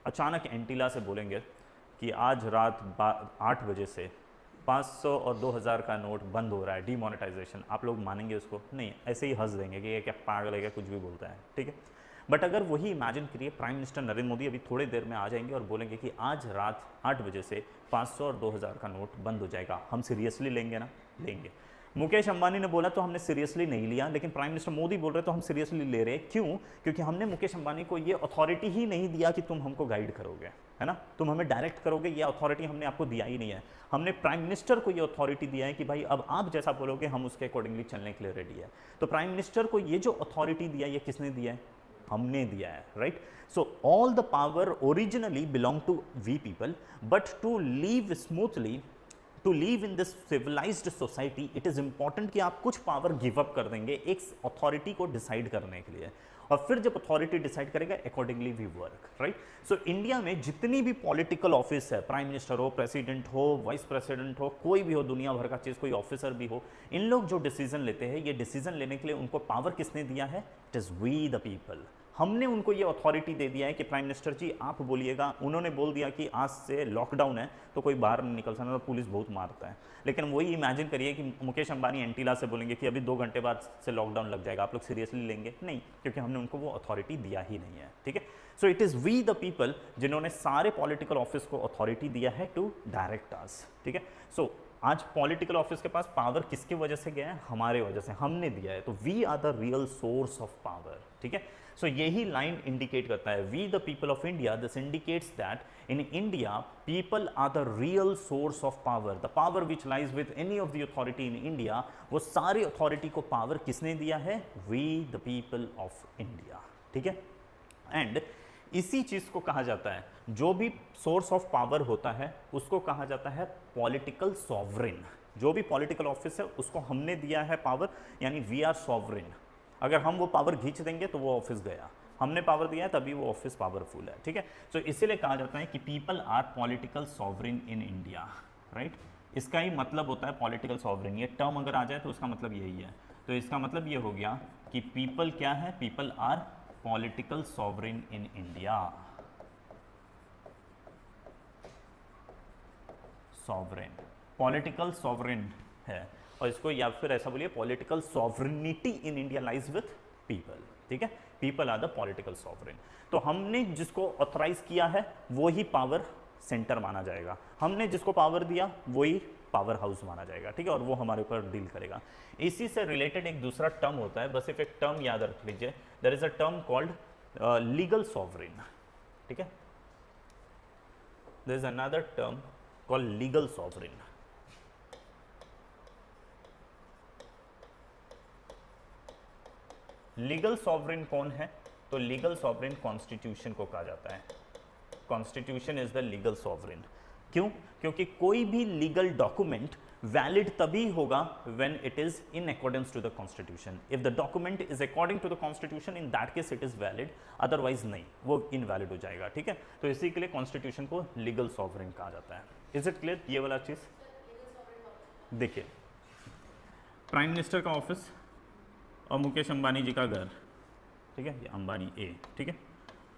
अचानक एंटीला से बोलेंगे कि आज रात 8 बजे से 500 और 2000 का नोट बंद हो रहा है, डीमोनेटाइजेशन, आप लोग मानेंगे उसको? नहीं, ऐसे ही हंस देंगे कि ये क्या पागल है, क्या कुछ भी बोलता है। ठीक है, बट अगर वही इमेजिन करिए, प्राइम मिनिस्टर नरेंद्र मोदी अभी थोड़ी देर में आ जाएंगे और बोलेंगे कि आज रात 8 बजे से 500 और 2000 का नोट बंद हो जाएगा, हम सीरियसली लेंगे ना? लेंगे। मुकेश अंबानी ने बोला तो हमने सीरियसली नहीं लिया, लेकिन प्राइम मिनिस्टर मोदी बोल रहे तो हम सीरियसली ले रहे हैं। क्यों? क्योंकि हमने मुकेश अंबानी को ये अथॉरिटी ही नहीं दिया कि तुम हमको गाइड करोगे, है ना, तुम हमें डायरेक्ट करोगे, ये अथॉरिटी हमने आपको दिया ही नहीं है। हमने प्राइम मिनिस्टर को ये अथॉरिटी दिया है कि भाई अब आप जैसा बोलोगे हम उसके अकॉर्डिंगली चलने के लिए रेडी है। तो प्राइम मिनिस्टर को ये जो अथॉरिटी दिया, ये किसने दिया है? हमने दिया है, right. So all the power originally belong to we people, but to live smoothly, to live in this civilised society, it is important कि आप कुछ पावर गिव अप कर देंगे एक अथॉरिटी को डिसाइड करने के लिए, और फिर जब अथॉरिटी डिसाइड करेगा अकॉर्डिंगली वी वर्क, राइट। सो इंडिया में जितनी भी पॉलिटिकल ऑफिस है, प्राइम मिनिस्टर हो, प्रेसिडेंट हो, वाइस प्रेसिडेंट हो, कोई भी हो, दुनिया भर का चीज़, कोई ऑफिसर भी हो, इन लोग जो डिसीजन लेते हैं, ये डिसीजन लेने के लिए उनको पावर किसने दिया है? It is we the people. हमने उनको ये अथॉरिटी दे दिया है कि प्राइम मिनिस्टर जी आप बोलिएगा, उन्होंने बोल दिया कि आज से लॉकडाउन है तो कोई बाहर नहीं निकल सकता, तो पुलिस बहुत मारता है। लेकिन वही इमेजिन करिए कि मुकेश अंबानी एंटीला से बोलेंगे कि अभी 2 घंटे बाद से लॉकडाउन लग जाएगा, आप लोग सीरियसली लेंगे? नहीं, क्योंकि हमने उनको वो अथॉरिटी दिया ही नहीं है। ठीक है, so it is we the people जिन्होंने सारे पॉलिटिकल ऑफिस को अथॉरिटी दिया है टू डायरेक्ट अस। ठीक है, सो आज पॉलिटिकल ऑफिस के पास पावर किसकी वजह से गया है? हमारे वजह से, हमने दिया है। तो we are the real source of power. ठीक है, सो यही लाइन इंडिकेट करता है, we the people of India. This indicates that in India people are the real source of power, the power which lies with any of the authority in India. वो सारी authority को power किसने दिया है? We the people of India. ठीक है, and इसी चीज को कहा जाता है, जो भी सोर्स ऑफ पावर होता है उसको कहा जाता है पॉलिटिकल सॉवरेन। जो भी पॉलिटिकल ऑफिस है उसको हमने दिया है पावर, यानी वी आर सॉवरेन। अगर हम वो पावर खींच देंगे तो वो ऑफिस गया, हमने पावर दिया है तभी वो ऑफिस पावरफुल है। ठीक है, तो इसीलिए कहा जाता है कि people are political sovereign in India. Right, इसका ही मतलब होता है पॉलिटिकल सॉवरेन। ये टर्म अगर आ जाए तो उसका मतलब यही है। तो इसका मतलब ये हो गया कि पीपल क्या है? People are political sovereign in India. Sovereign, political sovereign है, और इसको या फिर ऐसा बोलिए political sovereignty in India lies with people. ठीक है, people are the political sovereign. तो हमने जिसको ऑथराइज किया है वो ही पावर सेंटर माना जाएगा, हमने जिसको पावर दिया वही पावर हाउस माना जाएगा। ठीक है, और वो हमारे ऊपर डील करेगा। इसी से रिलेटेड एक दूसरा टर्म होता है, बस सिर्फ एक टर्म याद रख लीजिए, there is a term called legal sovereign. ठीक है, there is another term called legal sovereign. Legal sovereign कौन है? तो लीगल सॉवरेन कॉन्स्टिट्यूशन को कहा जाता है। Constitution is the legal sovereign. क्यों? क्योंकि कोई भी लीगल डॉक्यूमेंट वैलिड तभी होगा when it is in accordance to the constitution. If the document is according to the constitution, in that case it is valid, otherwise नहीं, वो invalid हो जाएगा। ठीक है, तो इसी के लिए कॉन्स्टिट्यूशन को लीगल सॉवरेन कहा जाता है। इज इट क्लियर ये वाला चीज? देखिए, प्राइम मिनिस्टर का ऑफिस और मुकेश अंबानी जी का घर, ठीक है, ये अंबानी ए। ठीक है,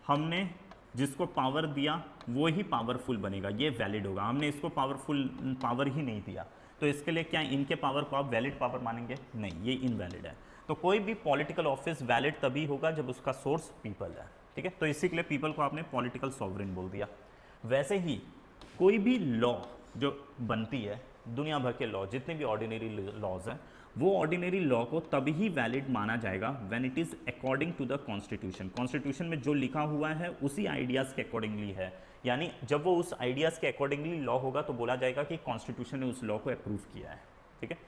हमने जिसको पावर दिया वो ही पावरफुल बनेगा, ये वैलिड होगा। हमने इसको पावर ही नहीं दिया, तो इसके लिए क्या इनके पावर को आप वैलिड पावर मानेंगे? नहीं, ये इनवैलिड है। तो कोई भी पॉलिटिकल ऑफिस वैलिड तभी होगा जब उसका सोर्स पीपल है। ठीक है, तो इसी के लिए पीपल को आपने पॉलिटिकल सॉवरेन बोल दिया। वैसे ही कोई भी लॉ जो बनती है, दुनिया भर के लॉ, जितने भी ऑर्डिनरी लॉज हैं, वो ऑर्डिनरी लॉ को तभी ही वैलिड माना जाएगा when it is according to the constitution. Constitution में जो लिखा हुआ है उसी आइडियाज़ के अकॉर्डिंगली है, यानी जब वो उस आइडियाज़ के अकॉर्डिंगली लॉ होगा तो बोला जाएगा कि कॉन्स्टिट्यूशन ने उस लॉ को अप्रूव किया है। ठीक है,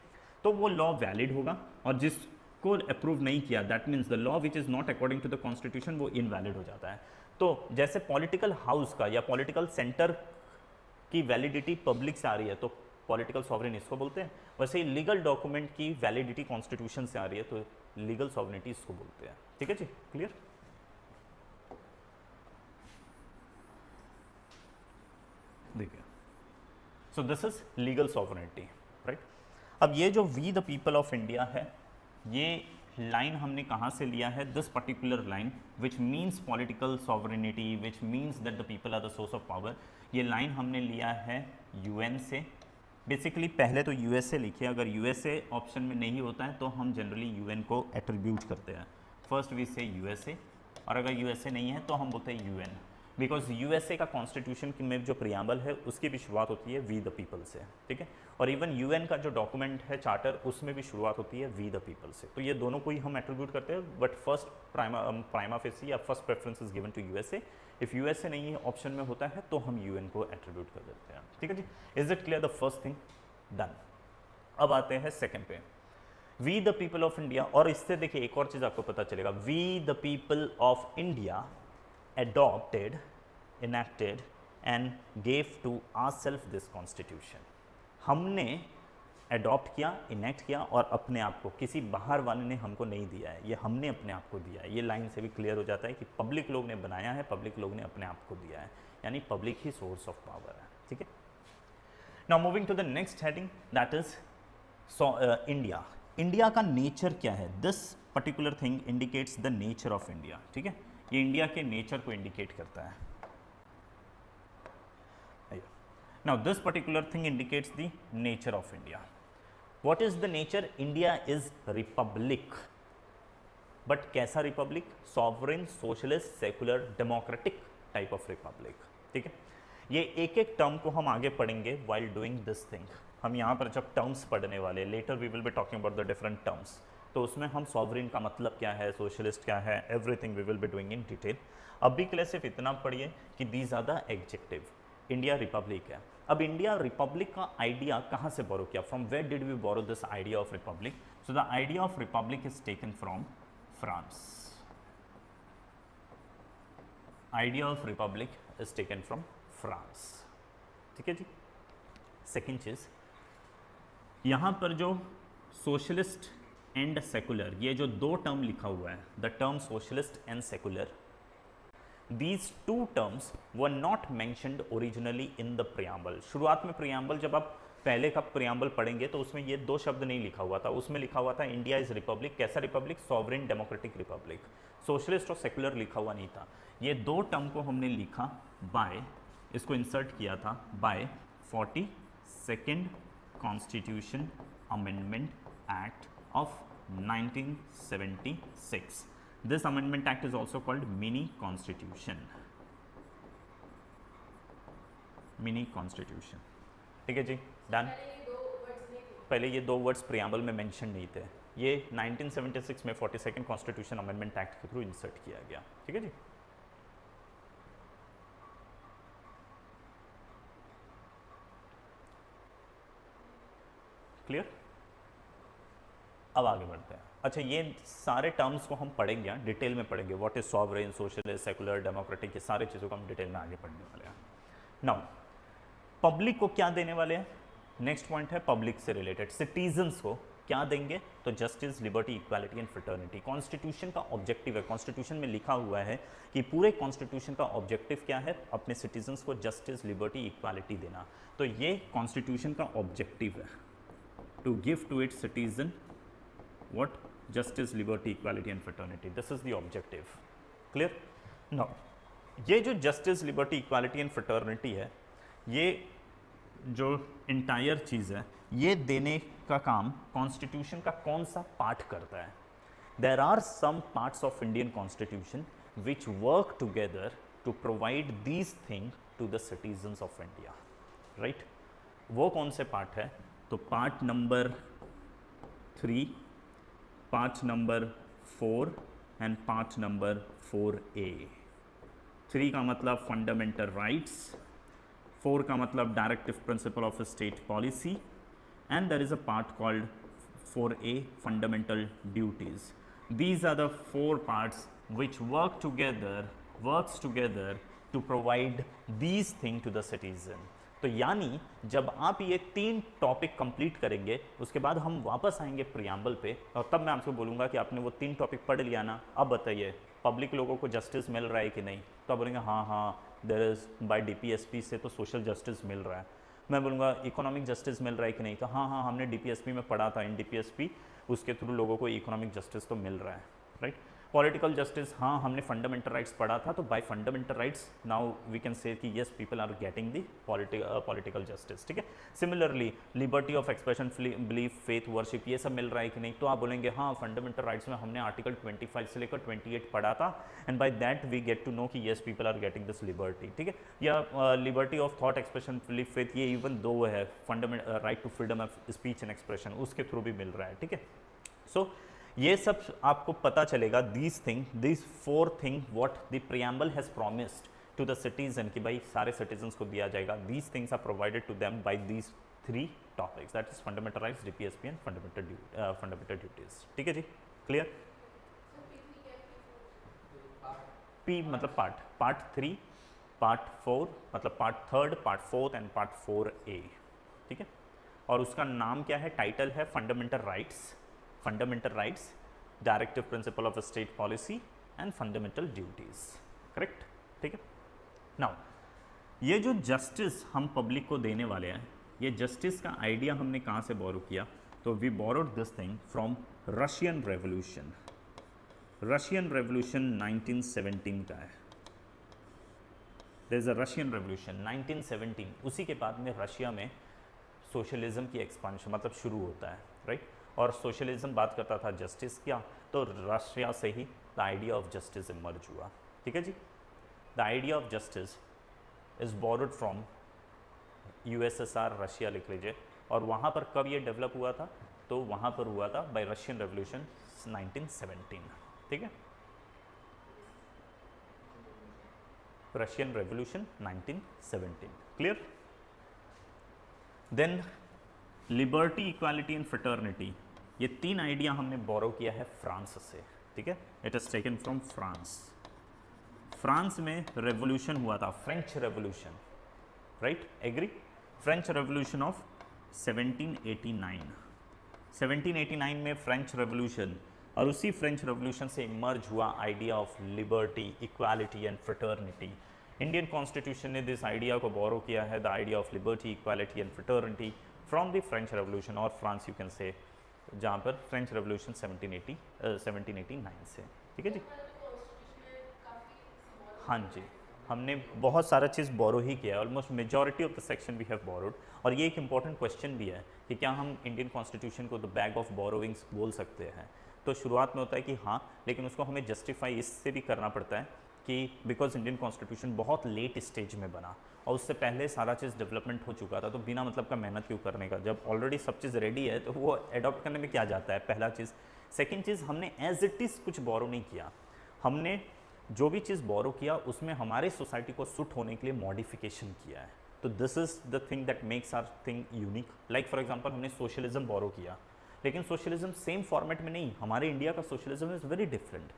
तो वो लॉ वैलिड होगा, और जिसको अप्रूव नहीं किया, that means the law which is not according to the constitution, वो इनवैलिड हो जाता है। तो जैसे पॉलिटिकल हाउस का या पॉलिटिकल सेंटर की वैलिडिटी पब्लिक से आ रही है तो पॉलिटिकल सॉवरेन इसको बोलते हैं, वैसे ही लीगल डॉक्यूमेंट की वैलिडिटी कॉन्स्टिट्यूशन से आ रही है तो लीगल सॉवरेनिटी इसको बोलते हैं। ठीक है जी, क्लियर? देखिए, so this is legal sovereignty, right. अब ये जो we the people of India है, ये लाइन हमने कहाँ से लिया है? This particular line which means political sovereignty, which means that the people are the source of power, ये लाइन हमने लिया है यूएन से। बेसिकली पहले तो यूएसए लिखिए, अगर यूएसए ऑप्शन में नहीं होता है तो हम जनरली यूएन को एट्रीब्यूट करते हैं। फर्स्ट वी से यूएसए, और अगर यूएसए नहीं है तो हम बोलते हैं यूएन, बिकॉज यूएसए का कॉन्स्टिट्यूशन में जो प्रियाम्बल है उसकी भी शुरुआत होती है वी द पीपल से। ठीक है, और इवन यूएन का जो डॉक्यूमेंट है चार्टर, उसमें भी शुरुआत होती है वी द पीपल से। तो ये दोनों को ही हम एट्रीब्यूट करते हैं, बट फर्स्ट प्राइमा फेसी या first preference is given to USA. If USA नहीं है ऑप्शन में होता है तो हम यूएन को एट्रीब्यूट कर देते हैं। ठीक है जी, is it clear? The first thing done. अब आते हैं सेकंड पे, we the people of India. और इससे देखिए एक और चीज आपको पता चलेगा, we the people of India adopted, enacted and gave to ourselves this constitution। हमने अडॉप्ट किया, इनेक्ट किया और अपने आप को, किसी बाहर वाले ने हमको नहीं दिया है, ये हमने अपने आप को दिया है। ये लाइन से भी क्लियर हो जाता है कि पब्लिक लोग ने बनाया है, पब्लिक लोग ने अपने आप को दिया है, यानी पब्लिक ही सोर्स ऑफ पावर है। ठीक है, now moving to the next heading, that is India. India का नेचर क्या है? This particular thing indicates the nature of India. ठीक है, ये इंडिया के नेचर को इंडिकेट करता है। Now this particular thing indicates the nature of India. What is the nature? India is republic, but कैसा रिपब्लिक? Sovereign, socialist, secular, democratic type of republic. ठीक है, ये एक एक टर्म को हम आगे पढ़ेंगे वाइल डूइंग दिस थिंग। हम यहाँ पर जब टर्म्स पढ़ने वाले, later we will be talking about the different terms, तो उसमें हम सॉवरेन का मतलब क्या है, सोशलिस्ट क्या है, everything we will be doing in detail. अभी के लिए सिर्फ इतना पढ़िए कि these are the adjective. India republic है। अब इंडिया रिपब्लिक का आइडिया कहाँ से बोरो किया? From where did we borrow this idea of republic? So the idea of republic is taken from France. Idea of republic is taken from France. ठीक है जी। Second चीज, यहां पर जो सोशलिस्ट एंड सेकुलर, ये जो दो टर्म लिखा हुआ है, the term socialist and secular, these two terms were not mentioned originally in the preamble. शुरुआत में प्रियम्बल, जब आप पहले का प्रियम्बल पढ़ेंगे तो उसमें ये दो शब्द नहीं लिखा हुआ था। उसमें लिखा हुआ था इंडिया इज रिपब्लिक। कैसा रिपब्लिक? Sovereign democratic Republic. सोशलिस्ट और सेकुलर लिखा हुआ नहीं था। ये दो टर्म को हमने लिखा बाय, इसको इंसर्ट किया था by 42nd constitution amendment act of 1976। This amendment act is also called mini constitution. Mini constitution. ठीक है जी, डन। पहले ये दो वर्ड्स प्रियम्बल में मेंशन नहीं थे, ये 1976 में 42nd कॉन्स्टिट्यूशन अमेंडमेंट एक्ट के थ्रू इंसर्ट किया गया। ठीक है जी। क्लियर? अब आगे बढ़ते हैं। अच्छा, ये सारे टर्म्स को हम पढ़ेंगे, डिटेल में पढ़ेंगे। What is sovereign, socialist, secular, democratic, ये सारे चीज़ों को हम डिटेल में आगे पढ़ने वाले हैं। नाउ पब्लिक को क्या देने वाले हैं? नेक्स्ट पॉइंट है पब्लिक से रिलेटेड। सिटीजन्स को क्या देंगे? तो justice, liberty, equality and fraternity. Constitution का ऑब्जेक्टिव है, कॉन्स्टिट्यूशन में लिखा हुआ है कि पूरे कॉन्स्टिट्यूशन का ऑब्जेक्टिव क्या है? अपने सिटीजन्स को जस्टिस, लिबर्टी, इक्वालिटी देना। तो ये कॉन्स्टिट्यूशन का ऑब्जेक्टिव है, to give to its citizen what? Justice, liberty, equality and fraternity. This is the objective. Clear? Now, ये जो justice, liberty, equality and fraternity है, ये जो entire चीज़ है, ये देने का काम कॉन्स्टिट्यूशन का कौन सा पार्ट करता है? There are some parts of Indian Constitution which work together to provide these things to the citizens of India. Right? वो कौन से पार्ट है? तो part number 3, part number 4 and part number 4A। 3 का मतलब फंडामेंटल राइट्स, 4 का मतलब directive principle of state policy, and there is a part called 4A fundamental duties. These are the 4 parts which works together to provide these things to the citizen. तो यानी जब आप ये 3 topic complete करेंगे, उसके बाद हम वापस आएंगे प्रियम्बल पे, और तब मैं आपसे बोलूँगा कि आपने वो 3 टॉपिक पढ़ लिया ना, अब बताइए पब्लिक लोगों को जस्टिस मिल रहा है कि नहीं? तो आप बोलेंगे हाँ, देयर इज़ बाय DPSP से तो सोशल जस्टिस मिल रहा है। मैं बोलूँगा इकोनॉमिक जस्टिस मिल रहा है कि नहीं? तो हाँ, हमने DPSP में पढ़ा था, इन DPSP उसके थ्रू लोगों को इकोनॉमिक जस्टिस तो मिल रहा है। राइट? पॉलिटिकल जस्टिस, हाँ हमने फंडामेंटल राइट्स पढ़ा था, तो by fundamental rights now we can say कि yes people are getting the political justice. ठीक है। Similarly liberty of expression, belief, faith, worship, ये सब मिल रहा है कि नहीं? तो आप बोलेंगे हाँ फंडामेंटल राइट्स में हमने आर्टिकल 25 से लेकर 28 पढ़ा था, and by that we get to know कि yes people are getting this liberty. ठीक है। या liberty of thought, expression, belief, faith, ये इवन दो है, fundamental right to freedom of speech and expression, उसके थ्रू भी मिल रहा है। ठीक है। सो ये सब आपको पता चलेगा, these 4 things what the preamble has promised to the citizen, कि भाई सारे citizens को दिया जाएगा। These things are provided to them by these 3 topics, that is fundamental rights, DPSP and fundamental duties। ठीक है जी, क्लियर? P मतलब पार्ट 3, पार्ट 4 मतलब part 3rd, part 4th and part 4A। ठीक है। और उसका नाम क्या है? टाइटल है fundamental rights, directive principle of state policy and fundamental duties. Correct? ठीक है। नाउ ये जो जस्टिस हम पब्लिक को देने वाले हैं, ये जस्टिस का आइडिया हमने कहाँ से बोरो किया? तो we borrowed this thing from Russian revolution. Russian revolution 1917 का है। There is a Russian revolution 1917, उसी के बाद में रशिया में सोशलिज्म की एक्सपांशन मतलब शुरू होता है, राइट। और सोशलिज्म बात करता था जस्टिस क्या, तो रशिया से ही the idea of justice emerge हुआ, ठीक है जी। The idea of justice is borrowed from USSR, Russia लिख लीजिए। और वहाँ पर कब ये डेवलप हुआ था, तो वहाँ पर हुआ था बाय रशियन रेवोल्यूशन 1917, ठीक है। Russian revolution 1917, clear. Then liberty, equality and fraternity, ये तीन आइडिया हमने बोरो किया है फ्रांस से, ठीक है। It is taken from France. France में रेवोल्यूशन हुआ था, French revolution, right, agree. French revolution of 1789, 1789 में फ्रेंच रेवोल्यूशन, और उसी फ्रेंच रेवोल्यूशन से इमर्ज हुआ idea of liberty, equality and fraternity. Indian constitution ने दिस आइडिया को बोरो किया है, the idea of liberty, equality and fraternity from the French revolution, और फ्रांस यू कैन से, जहाँ पर फ्रेंच रेवोल्यूशन 1789 से, ठीक है जी। हाँ जी, हमने बहुत सारा चीज़ बोरो ही किया है, almost majority of the section we have borrowed. और ये एक इंपॉर्टेंट क्वेश्चन भी है कि क्या हम इंडियन कॉन्स्टिट्यूशन को द बैग ऑफ बोरोइंग्स बोल सकते हैं। तो शुरुआत में होता है कि हाँ, लेकिन उसको हमें जस्टिफाई इससे भी करना पड़ता है कि बिकॉज इंडियन कॉन्स्टिट्यूशन बहुत लेट स्टेज में बना और उससे पहले सारा चीज़ डेवलपमेंट हो चुका था, तो बिना मतलब का मेहनत क्यों करने का, जब ऑलरेडी सब चीज़ रेडी है तो वो अडॉप्ट करने में क्या जाता है, पहला चीज़। सेकेंड चीज़, हमने एज इट इज़ कुछ बोरो नहीं किया, हमने जो भी चीज़ बोरो किया उसमें हमारे सोसाइटी को सूट होने के लिए मॉडिफिकेशन किया है। तो this is the thing that makes our thing unique. Like for example हमने सोशलिज्म बोरो किया, लेकिन सोशलिज्म सेम फॉर्मेट में नहीं, हमारे इंडिया का सोशलिज्म इज़ वेरी डिफरेंट।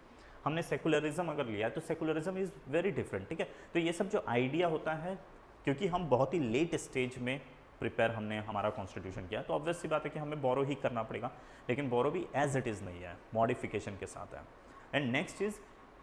हमने सेकुलरिज्म अगर लिया तो सेकुलरिज्म इज़ वेरी डिफरेंट, ठीक है। तो ये सब जो आइडिया होता है, क्योंकि हम बहुत ही लेट स्टेज में प्रिपेयर हमने हमारा कॉन्स्टिट्यूशन किया, तो ऑब्वियस सी बात है कि हमें बोरो ही करना पड़ेगा, लेकिन बोरो भी एज इट इज़ नहीं है, मॉडिफिकेशन के साथ है। एंड नेक्स्ट चीज़,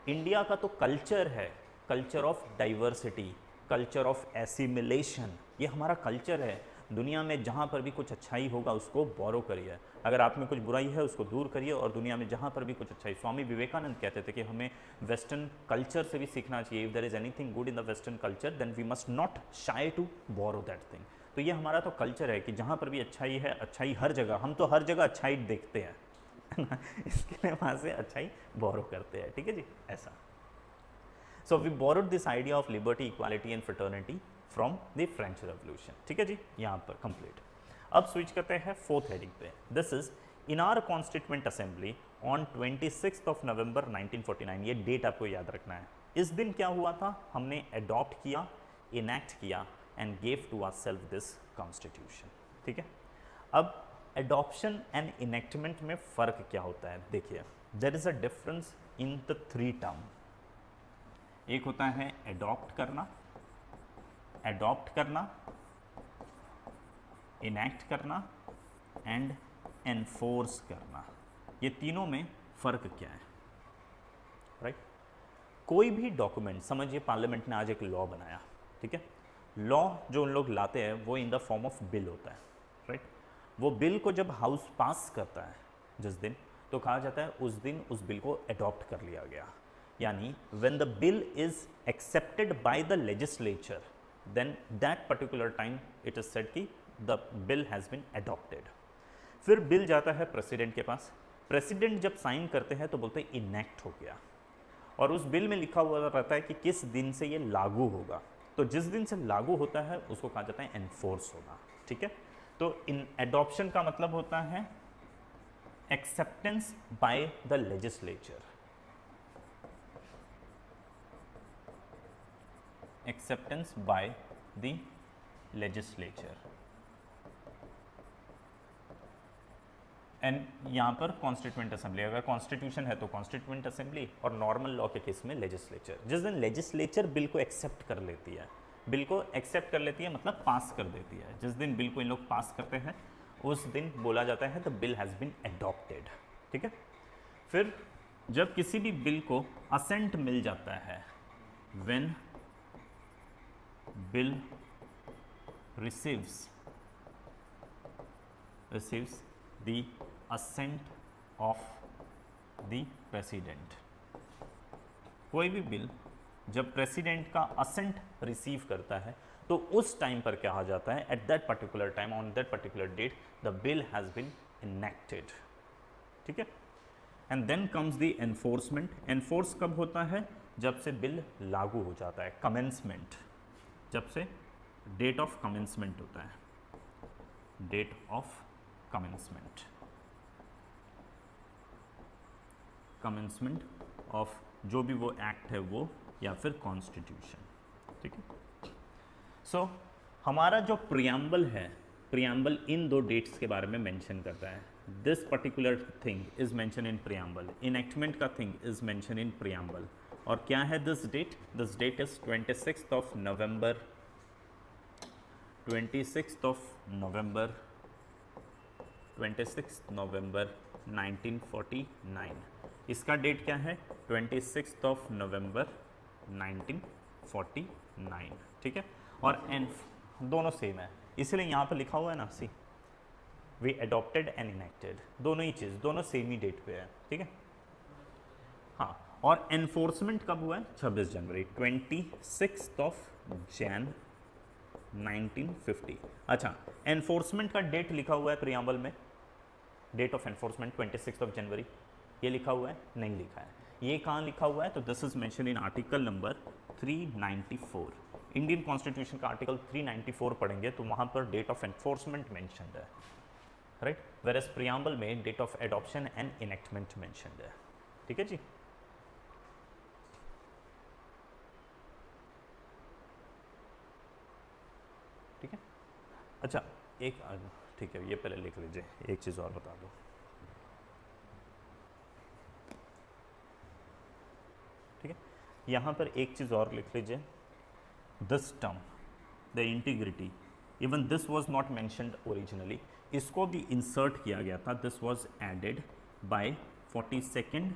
इंडिया का तो कल्चर है, culture of diversity, culture of assimilation, ये हमारा कल्चर है। दुनिया में जहाँ पर भी कुछ अच्छाई होगा उसको बोरो करिए, अगर आप में कुछ बुराई है उसको दूर करिए, और दुनिया में जहाँ पर भी कुछ अच्छाई, स्वामी विवेकानंद कहते थे कि हमें वेस्टर्न कल्चर से भी सीखना चाहिए। If there is anything good in the western culture then we must not shy to borrow that thing. तो ये हमारा तो कल्चर है कि जहाँ पर भी अच्छाई है, अच्छाई हर जगह, हम तो हर जगह अच्छाई देखते हैं इसके लिए वहाँ से अच्छाई बोरो करते हैं, ठीक है जी, ऐसा। So we borrowed this idea of liberty, equality and fraternity from the French revolution, ठीक है जी, यहाँ पर कंप्लीट। अब स्विच करते हैं फोर्थ हेडिंग पे। This is in our constituent assembly on 26 of November 1949, ये डेट आपको याद रखना है। इस दिन क्या हुआ था, हमने अडॉप्ट किया, इनैक्ट किया and gave to ourselves this constitution, ठीक है। अब एडॉप्शन एंड इनेक्टमेंट में फ़र्क क्या होता है, देखिए, there is a difference in the three term. एक होता है एडॉप्ट करना, इनैक्ट करना एंड एनफोर्स करना। ये तीनों में फ़र्क क्या है, राइट। कोई भी डॉक्यूमेंट, समझिए पार्लियामेंट ने आज एक लॉ बनाया, ठीक है। लॉ जो उन लोग लाते हैं वो in the form of bill होता है, राइट। वो बिल को जब हाउस पास करता है जिस दिन, तो कहा जाता है उस दिन उस बिल को अडॉप्ट कर लिया गया। यानी when the bill is accepted by the legislature then that particular time it is said कि the bill has been adopted. फिर बिल जाता है प्रेसिडेंट के पास, प्रेसिडेंट जब साइन करते हैं तो बोलते हैं इनेक्ट हो गया, और उस बिल में लिखा हुआ रहता है कि किस दिन से ये लागू होगा। तो जिस दिन से लागू होता है उसको कहा जाता है एनफोर्स होना, ठीक है। तो इन एडॉप्शन का मतलब होता है acceptance bye the legislature, acceptance bye the legislature. And यहाँ पर कॉन्स्टिट्यूएंट असेंबली, अगर कॉन्स्टिट्यूशन है तो कॉन्स्टिट्यूएंट असेंबली, और नॉर्मल लॉ के केस में लेजिस्लेचर। जिस दिन लेजिस्लेचर बिल को एक्सेप्ट कर लेती है, बिल को एक्सेप्ट कर लेती है मतलब पास कर देती है, जिस दिन बिल को इन लोग पास करते हैं उस दिन बोला जाता है the bill has been adopted, ठीक है। फिर जब किसी भी बिल को असेंट मिल जाता है, when bill receives the assent of the president, कोई भी बिल जब प्रेसिडेंट का असेंट रिसीव करता है तो उस टाइम पर क्या आ जाता है, at that particular time on that particular date the bill has been enacted, ठीक है। And then comes the enforcement. Enforce कब होता है, जब से बिल लागू हो जाता है, कमेंसमेंट, जब से डेट ऑफ कमेंसमेंट होता है, date of commencement, commencement of जो भी वो एक्ट है वो या फिर कॉन्स्टिट्यूशन, ठीक है। सो हमारा जो प्रियम्बल है, प्रियम्बल इन दो डेट्स के बारे में मेंशन करता है। This particular thing is mention in preamble, enactment का thing is mention in preamble. और क्या है this date? This date is 26th of November, 26th of November, 26th November 1949। इसका डेट क्या है? 26th of November 1949, ठीक है। और एन दोनों सेम है, इसलिए यहाँ पर लिखा हुआ है ना, सी वी एडॉप्टेड एंड इनेक्टेड, दोनों ही चीज़, दोनों सेम ही डेट पे है, ठीक है। हाँ, और एनफोर्समेंट कब हुआ है? 26 जनवरी, 26th of Jan 1950। अच्छा, एनफोर्समेंट का डेट लिखा हुआ है प्रियम्बल में, date of enforcement 26th of January, ये लिखा हुआ है? नहीं लिखा है। ये कहाँ लिखा हुआ है? तो this is mention in article number 394। Indian constitution का आर्टिकल 394 पढ़ेंगे तो वहाँ पर डेट ऑफ एनफोर्समेंट मेंशन्ड है, राइट, वेयर एज प्रियम्बल में date of adoption and enactment mentioned है, ठीक है जी। ठीक है, अच्छा एक, ठीक है, ये पहले लिख लीजिए, एक चीज़ और बता दो, ठीक है। यहाँ पर एक चीज़ और लिख लीजिए, this term the integrity, even this was not mentioned originally, इसको भी इंसर्ट किया गया था, this was added by 42nd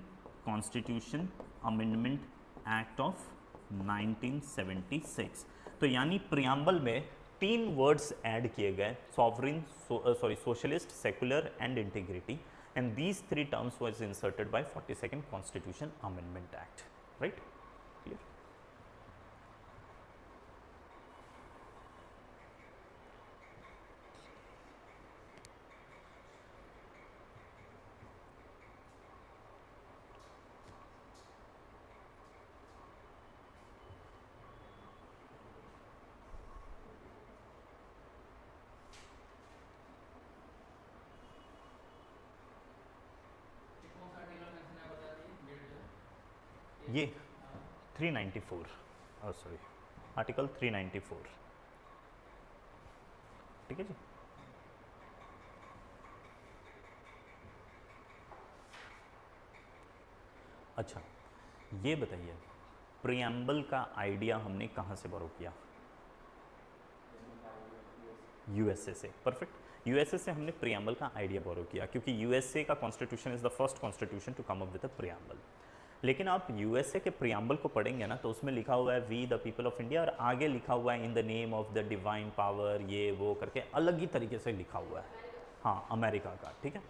constitution amendment act of 1976। तो यानी प्रियम्बल में 3 वर्ड्स ऐड किए गए, sovereign, socialist, secular and integrity, and these 3 terms was inserted by 42nd constitution amendment act, right, clear. ये 394, सॉरी, आर्टिकल 394, ठीक है जी। अच्छा, ये बताइए प्रियम्बल का आइडिया हमने कहाँ से बोरो किया? यूएसए से, परफेक्ट। यूएसए से हमने प्रियम्बल का आइडिया बोरो किया, क्योंकि यूएसए का constitution is the first constitution to come up with a preamble. लेकिन आप यूएसए के प्रियम्बल को पढ़ेंगे ना, तो उसमें लिखा हुआ है we the people of India, और आगे लिखा हुआ है in the name of the divine power, ये वो करके अलग ही तरीके से लिखा हुआ है, हाँ, अमेरिका का, ठीक है।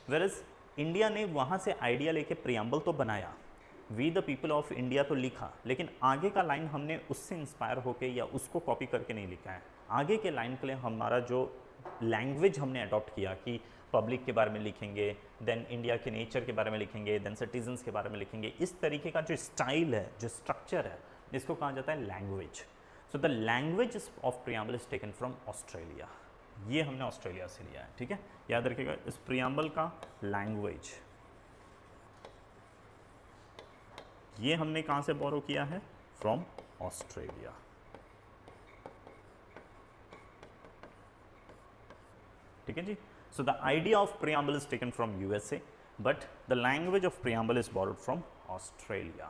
वेरएज इंडिया ने वहाँ से आइडिया लेके प्रियम्बल तो बनाया, we the people of India तो लिखा, लेकिन आगे का लाइन हमने उससे इंस्पायर होके या उसको कॉपी करके नहीं लिखा है। आगे के लाइन के लिए हमारा जो लैंग्वेज हमने अडॉप्ट किया कि पब्लिक के बारे में लिखेंगे, देन इंडिया के नेचर के बारे में लिखेंगे, देन सिटीजन्स के बारे में लिखेंगे, इस तरीके का जो स्टाइल है, जो स्ट्रक्चर है, इसको कहा जाता है language. So the language of preamble is taken from Australia, ये हमने ऑस्ट्रेलिया से लिया है, ठीक है, याद रखिएगा। इस प्रियम्बल का लैंग्वेज ये हमने कहाँ से बोरो किया है? फ्रॉम ऑस्ट्रेलिया, ठीक है जी। So the idea of preamble is taken from USA, but the language of preamble is borrowed from Australia.